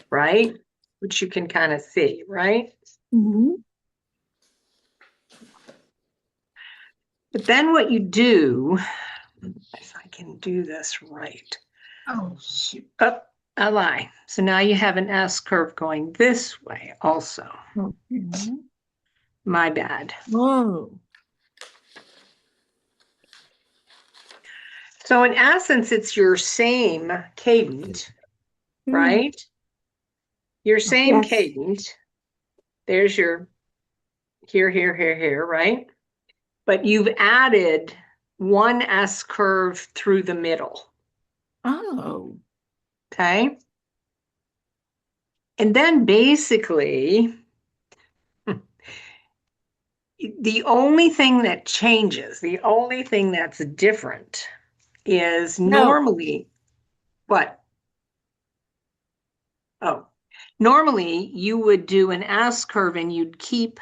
right? Which you can kind of see, right? Mm-hmm. But then what you do, if I can do this right, Oh, shoot. oh, I lie. So now you have an S curve going this way also. Okay. My bad. Whoa. So in essence, it's your same cadent, right? Your same Yes. cadent. There's your here, right? But you've added one S curve through the middle, Oh. okay? And then basically, the only thing that changes, the only thing that's different is No. normally what? Oh, normally you would do an S curve and you'd keep,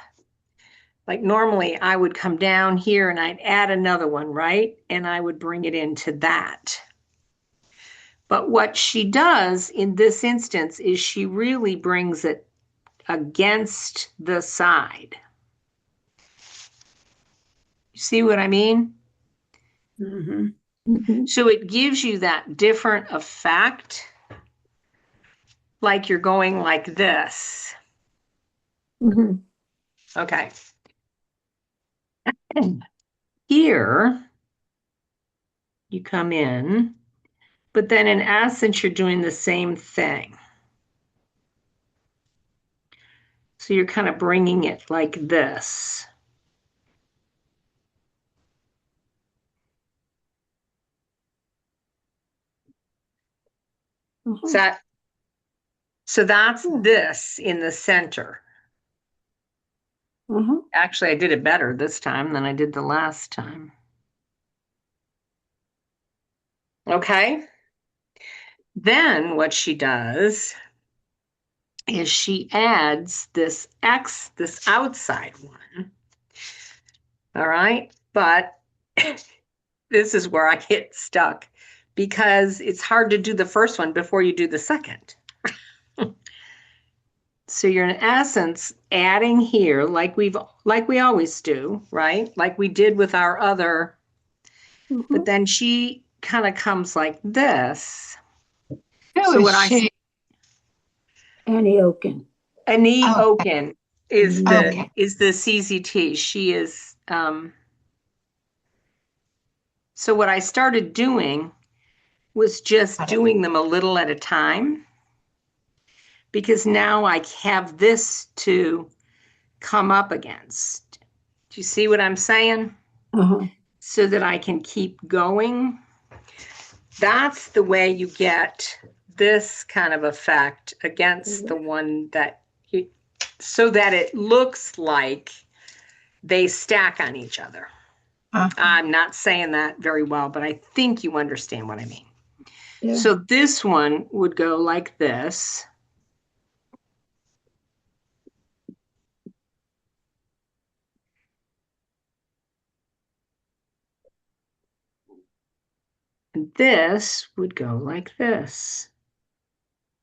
like normally I would come down here and I'd add another one, right? And I would bring it into that. But what she does in this instance is she really brings it against the side. You see what I mean? Mm-hmm. Mm-hmm. So it gives you that different effect, like you're going like this. Mm-hmm. Okay. Here, you come in, but then in essence, you're doing the same thing. So you're kind of bringing it like this. Uh-huh. Is that, so that's Yeah. this in the center. Uh-huh. Actually, I did it better this time than I did the last time. Okay. Then what she does is she adds this X, this outside one. All right. But this is where I get stuck because it's hard to do the first one before you do the second. So you're in essence adding here like we always do, right? Like we did with our other, Mm-hmm. but then she kind of comes like this. Who So is what she? Annie Oken. Ani Okay. Oken is the Okay. CZT. She is so what I started doing was just doing them a little at a time because now I have this to come up against. Do you see what I'm saying? Uh-huh. So that I can keep going. That's the way you get this kind of effect against the one that you, so that it looks like they stack on each other. I'm not saying that very well, but I think you understand what I mean. Yeah. So this one would go like this. And this would go like this.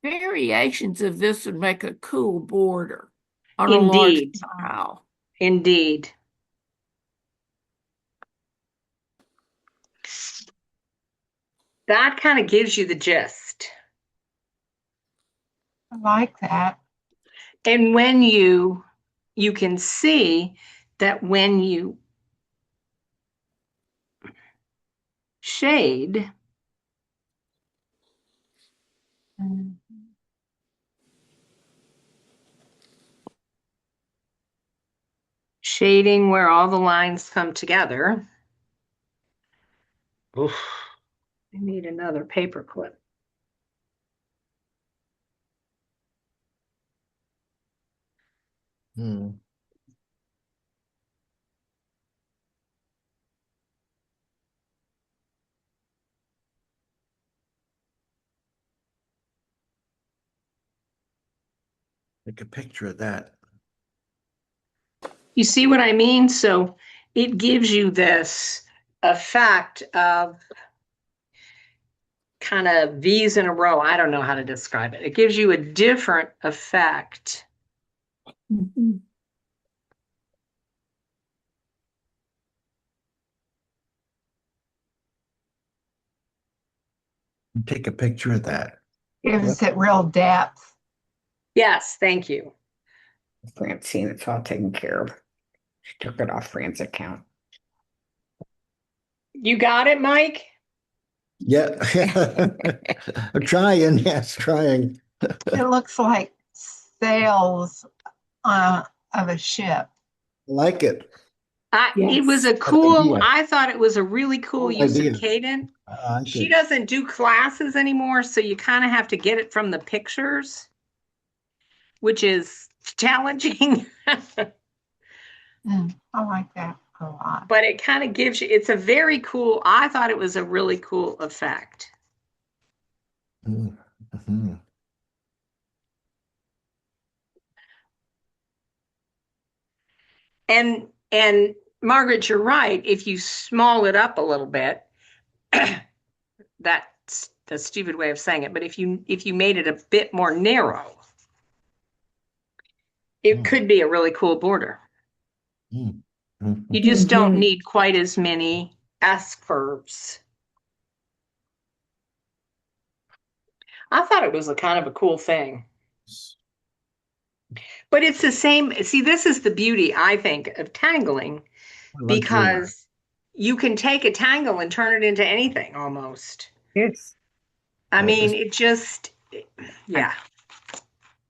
Variations of this would make a cool border on a large Indeed. tile. Indeed. That kind of gives you the gist. I like that. And when you can see that when you shade, shading where all the lines come together. Oof. I need another paper clip. Hmm. Take a picture of that. You see what I mean? So it gives you this effect of kind of V's in a row. I don't know how to describe it. It gives you a different effect. Mhm. Take a picture of that. Gives it real depth. Yes, thank you. Francine, it's all taken care of. She took it off Fran's account. You got it, Mike? Yeah. I'm trying, yes, trying. It looks like sails of a ship. Like it. It was Yes. a cool, idea. I thought it was a really cool Cool use idea. of Caden. I like She it. doesn't do classes anymore, so you kind of have to get it from the pictures, which is challenging. I like that a lot. But it kind of gives you, it's a very cool, I thought it was a really cool effect. Mhm. And Margaret, you're right. If you small it up a little bit, that's the stupid way of saying it, but if you made it a bit more narrow, it Mm. could be a really cool border. Mm. Mhm. You just don't Mhm. need quite as many S curves. I thought it was a kind of a cool thing. But it's the same. See, this is the beauty, I think, of tangling, I like your line. because you can take a tangle and turn it into anything almost. Yes. I Well, mean, this- it just, yeah.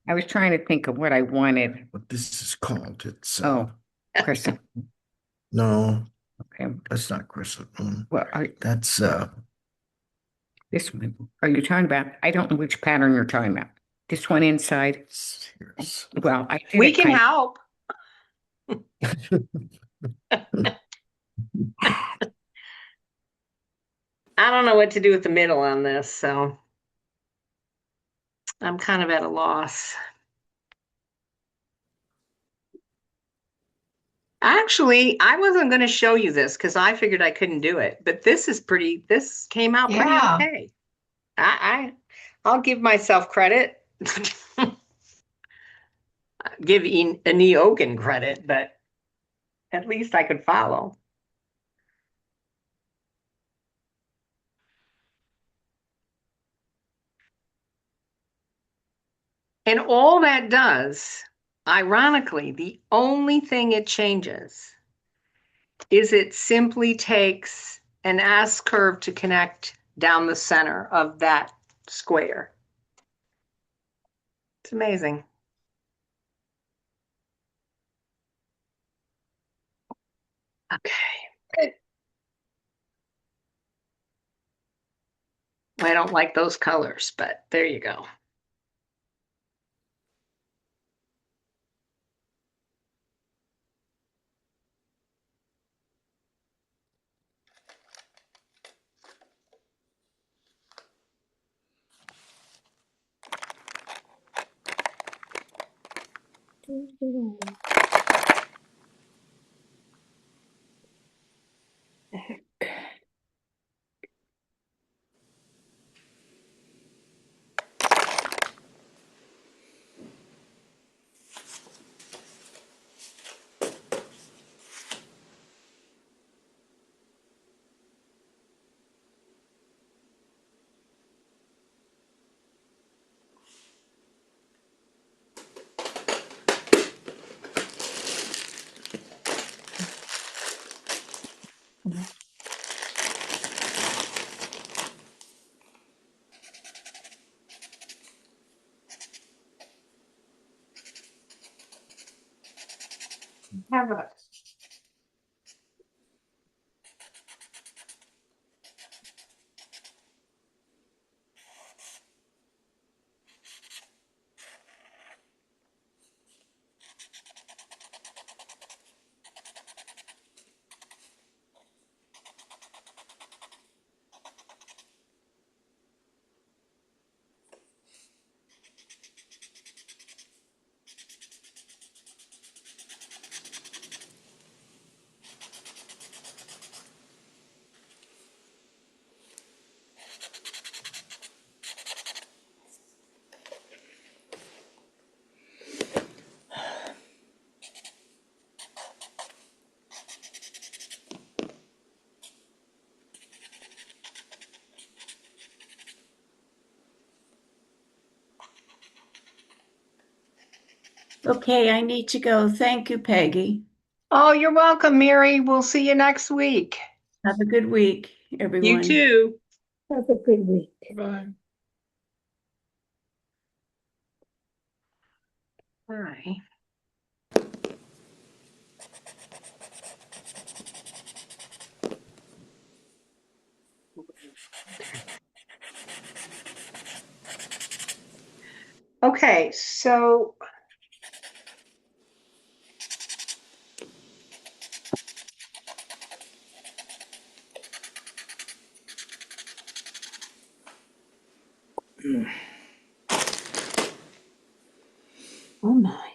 I was trying to think of what I wanted. What this is called, it's Oh, Kristen. no, Okay. that's not chrysanthemum. Well, That's this one. Are you talking about? I don't know which pattern you're talking about. This one inside. here's Well, I did We it can kind of- help. I don't know what to do with the middle on this, so I'm kind of at a loss. Actually, I wasn't going to show you this because I figured I couldn't do it, but this came out pretty Yeah. okay. I'll give myself credit. Give Annie Ogan credit, but at least I could follow. And all that does, ironically, the only thing it changes is it simply takes an S curve to connect down the center of that square. It's amazing. Okay, good. I don't like those colors, but there you go. Have a Okay, I need to go. Thank you, Peggy. Oh, you're welcome, Mary. We'll see you next week. Have a good week, You everyone. too. Have a good week. Bye. Bye. Okay, so Oh my.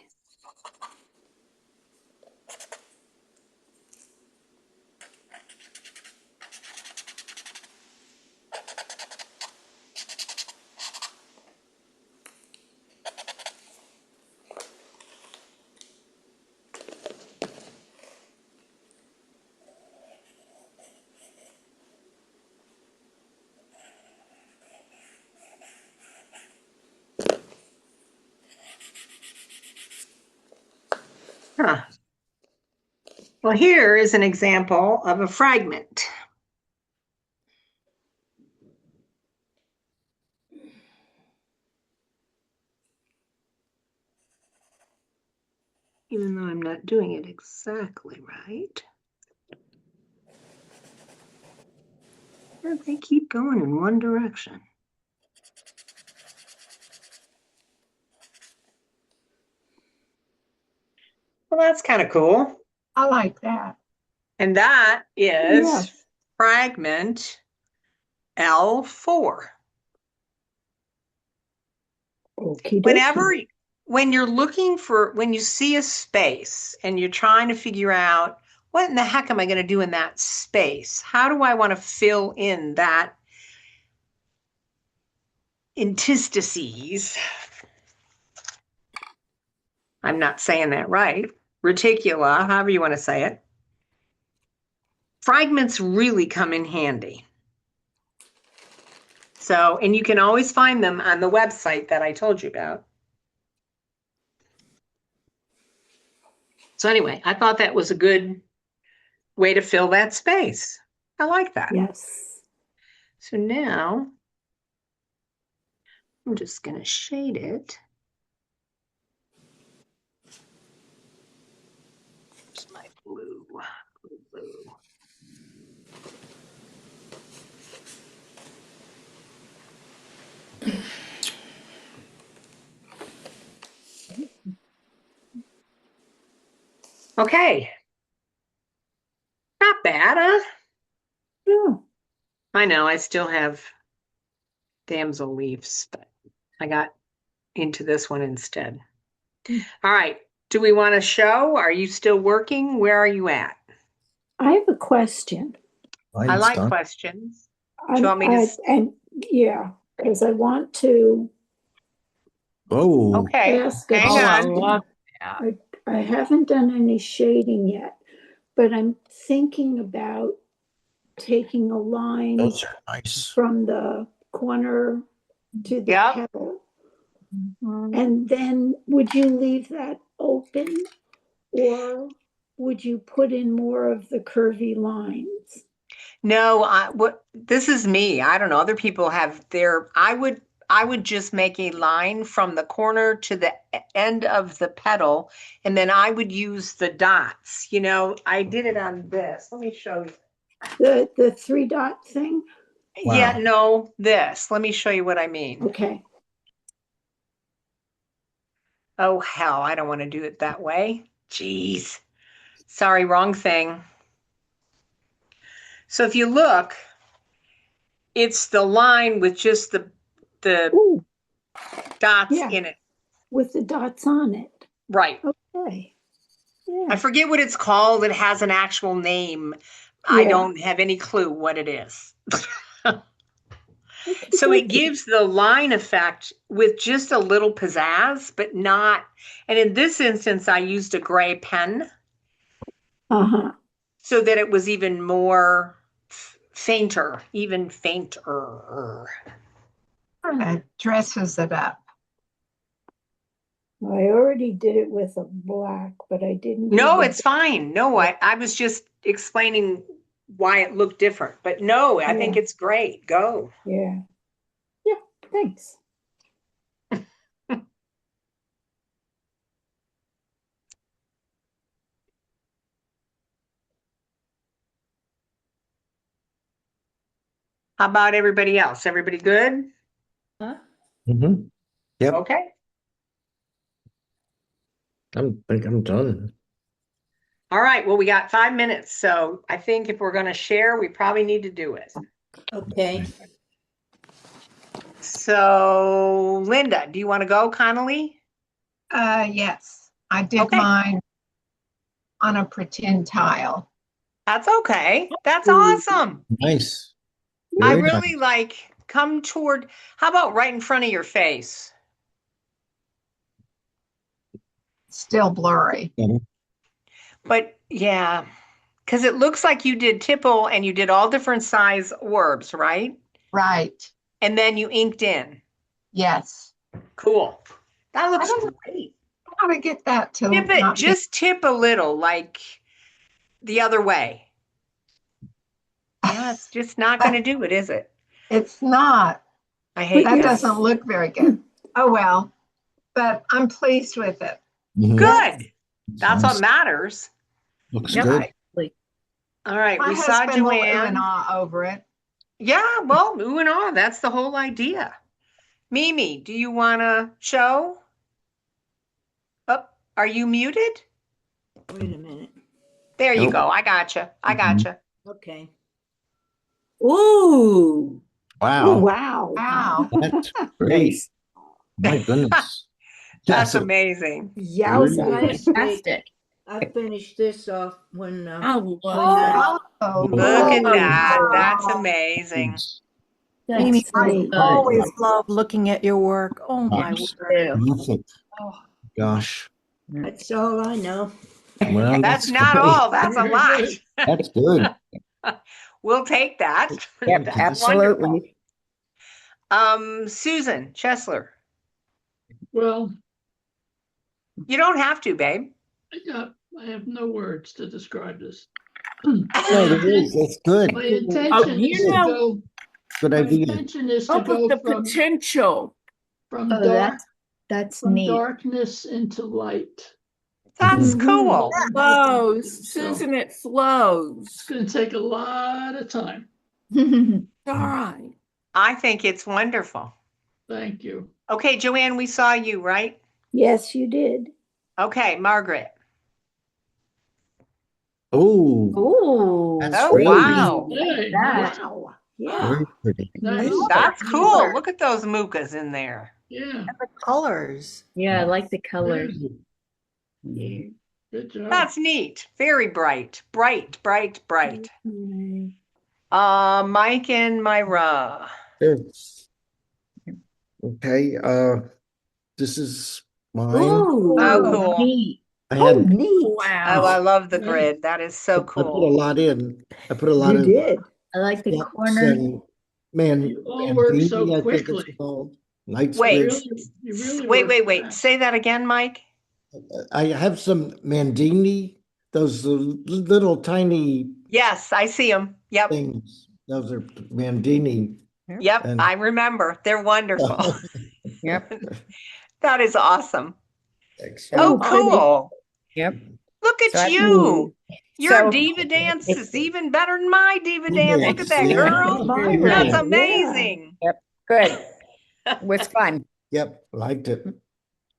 huh. Well, here is an example of a fragment. Even though I'm not doing it exactly right. But they keep going in one direction. Well, that's kind of cool. I like that. And that is Yes. fragment L4. Okie Whenever, dokie. when you're looking for, when you see a space and you're trying to figure out what in the heck am I going to do in that space? How do I want to fill in that interstices? I'm not saying that right. Reticula, however you want to say it. Fragments really come in handy. So, and you can always find them on the website that I told you about. So anyway, I thought that was a good way to fill that space. I like that. Yes. So now I'm just going to shade it. Here's my blue. Blue. Okay. Not bad, huh? Yeah. I know I still have damsel leaves, but I got into this one instead. All right. Do we want to show? Are you still working? Where are you at? I have a question. I Mine's like done. questions. Do you want me to? And yeah, because I want to Oh, Okay. ask Hang Oh, I on. love that. I haven't done any shading yet, but I'm thinking about taking a line those are nice. from the corner to the Yep. petal. Mm-hmm. And then would you leave that open or would you put in more of the curvy lines? No, this is me. I don't know. Other people have their, I would just make a line from the corner to the end of the petal, and then I would use the dots. You know, I did it on this. Let me show you. The 3-dot thing? Yeah, Wow. no, this. Let me show you what I mean. Okay. Oh, hell, I don't want to do it that way. Jeez. Sorry, wrong thing. So if you look, it's the line with just the Ooh, dots yeah, in it. with the dots on it. Right. Okay. Yeah. I forget what it's called. It has an actual name. I Yeah. don't have any clue what it is. Okay, So it dokie. gives the line effect with just a little pizzazz, but not. And in this instance, I used a gray pen Uh-huh. so that it was even more fainter, even fainter. It dresses it up. I already did it with a black, but I didn't. do No, the- it's fine. No, I was just explaining why it looked different. But no, I think Yeah. it's great. Go. Yeah. Yeah, thanks. How about everybody else? Everybody good? Mm-hmm. Yep. Okay. Think I'm done. All right. Well, we got 5 minutes. So I think if we're going to share, we probably need to do it. Okay. So, Linda, do you want to go, Connolly? Yes, I did Okay. mine on a pretend tile. That's okay. That's awesome. Nice. I Very really like come toward, how about right in front of your face? Still blurry. nice. But yeah, because it looks like you did tipple and you did all different size orbs, right? Right. And then you inked in. Yes. Cool. That looks don't- great. How to get that to Tip it, not be- just tip a little, like the other way. Yeah, it's just not going to do it, is it? It's not. I hate That that. doesn't look very good. Oh, well, but I'm pleased with it. Mhm. Good. That's what Sounds- matters. Looks Yep. good. All right, My we saw husband will ooh Joanne. and ah over it. Yeah, well, ooh and ah, that's the whole idea. Mimi, do you want to show? Oh, are you muted? Wait a minute. There you Nope. go. I gotcha. I Mhm. gotcha. Okay. Ooh. Oh, Wow. wow. Wow. That's great. My goodness. That's a- amazing. Yowza. Really? Fantastic. I finished this off when Oh, wow. Oh, Look at Oh, that. wow. That's amazing. That's so I good. always love looking at your work. Oh my Yes. word. Terrific. Gosh. That's all I know. Well, That's not great. all. That's a Very lot. good. That's good. We'll take that. Yep, That's wonderful. absolutely. Susan Chesler. Well, You don't have to, babe. I have no words to describe this. No, there is. That's good. My Oh, intention you is to know- go, Good my idea. intention is to Up with go the from potential. Oh, dark, that's from neat. darkness into light. That's Mhm. cool. Flows. So- Susan, it It's flows. going to take a lot of time. All right. I think it's wonderful. Thank you. Okay, Joanne, we saw you, right? Yes, you did. Okay, Margaret. Oh, Ooh. That's Oh, great. wow. Hey, that. Wow. Yeah. very pretty. nice. That's cool. Look at those mucas in there. Yeah, The colors. Yeah, I like the colors. good job. That's neat. Very bright. Bright, bright, bright. Mm. Mike and Myra. Sure. Okay, this is mine. Ooh. Oh, cool. Neat. I Oh, had neat. Oh, I Wow. love the Nice. grid. That is so I put a cool. lot in. I put a lot You of did. I like the steps corner. and man, You all work so Mancini, I think it's quickly. called. Knightsbridge. Wait. You really Wait, work wait, wait. fast. Say that again, Mike. I have some Mandini, those little tiny Yes, I see them. Yep. things. Those are Mandini. Yep. And- I remember. They're wonderful. Yep. That is awesome. Excellent. Oh, cool. Yep. Look So I- at you. Your So- diva dance is even better than my diva dance. Look at that, Yeah. girl. Mine. That's Yeah. amazing. Good. It was fun. Yep, liked it.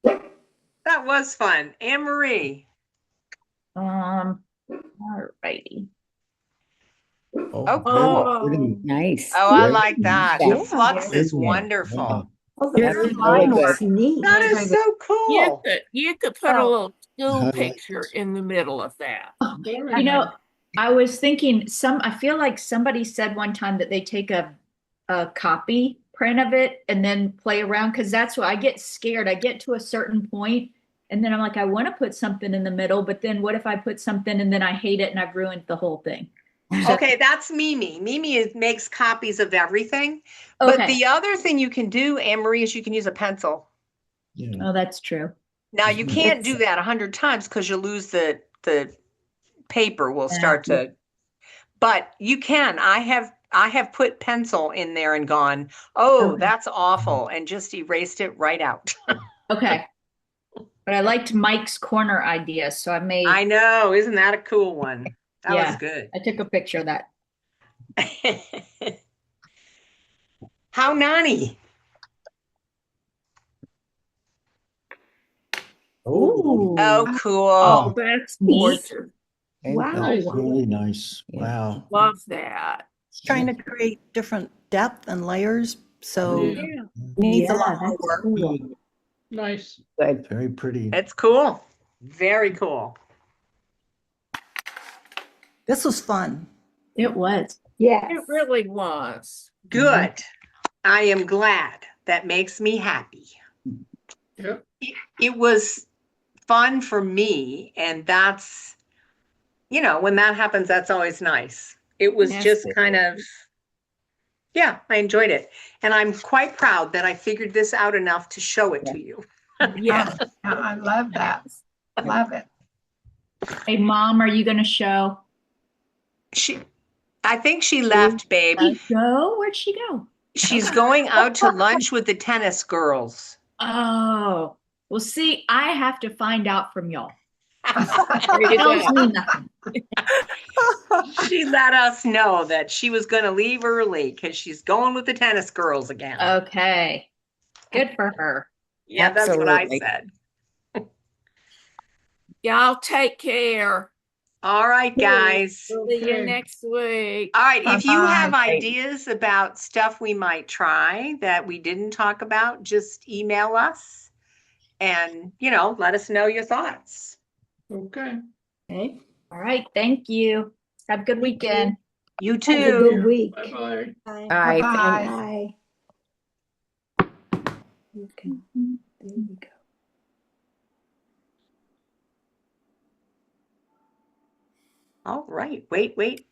That was fun. Anne Marie. All righty. Oh, cool. Oh. pretty. Nice. Oh, I Very like that. The Yeah. flux is Yeah. wonderful. Oh, the Very line good. was neat. That is so cool. You could put a Oh. little school Highlights. picture in the middle of that. Very You know, nice. I was thinking I feel like somebody said one time that they take a copy print of it and then play around, because that's what I get scared. I get to a certain point and then I'm like, I want to put something in the middle, but then what if I put something and then I hate it and I've ruined the whole thing? Okay, that's Mimi. Makes copies of everything. But Okay. the other thing you can do, Anne Marie, is you can use a pencil. Yeah. Oh, that's true. Now you can't do that 100 times because you lose the paper will start to, but you can. I have put pencil in there and gone, oh, Okay. that's awful, and just erased it right out. Okay. But I liked Mike's corner idea, so I made, I know, isn't that a cool one? That was Yeah. good. I took a picture of that. How Nani? Oh, Oh, cool. Oh, that's Neat. gorgeous. Wow. that's really nice. Wow. Love that. Trying to create different depth and layers. So Yeah, needs a Yeah, lot more that's work. cool. nice. Good. Very pretty. It's cool. Very cool. This was fun. It was. Yes. It really was. Good. I am glad. That makes me happy. Yep. It was fun for me, and that's, when that happens, that's always nice. It was Yes, just it kind of, yeah, I enjoyed it. And I'm quite proud that I figured this out enough to show it to you. Yeah. I love that. Love it. Hey, Mom, are you going to show? I think she left, babe. Go? Where'd she go? She's going out to lunch with the tennis girls. Oh, well, see, I have to find out from y'all. There you Tells go. me nothing. She let us know that she was going to leave early because she's going with the tennis girls again. Okay. Good for her. Yeah, that's what I Absolutely. said. Y'all take care. All right, guys. See you Okay. next week. All right, if you have Bye-bye. ideas about stuff we might try that we didn't talk about, just email us and, let us know your thoughts. Okay. Okay. All right. Thank you. Have a good weekend. You Have a too. good week. Bye-bye. All right. Bye. Bye. Okay. There we go. All right. Wait.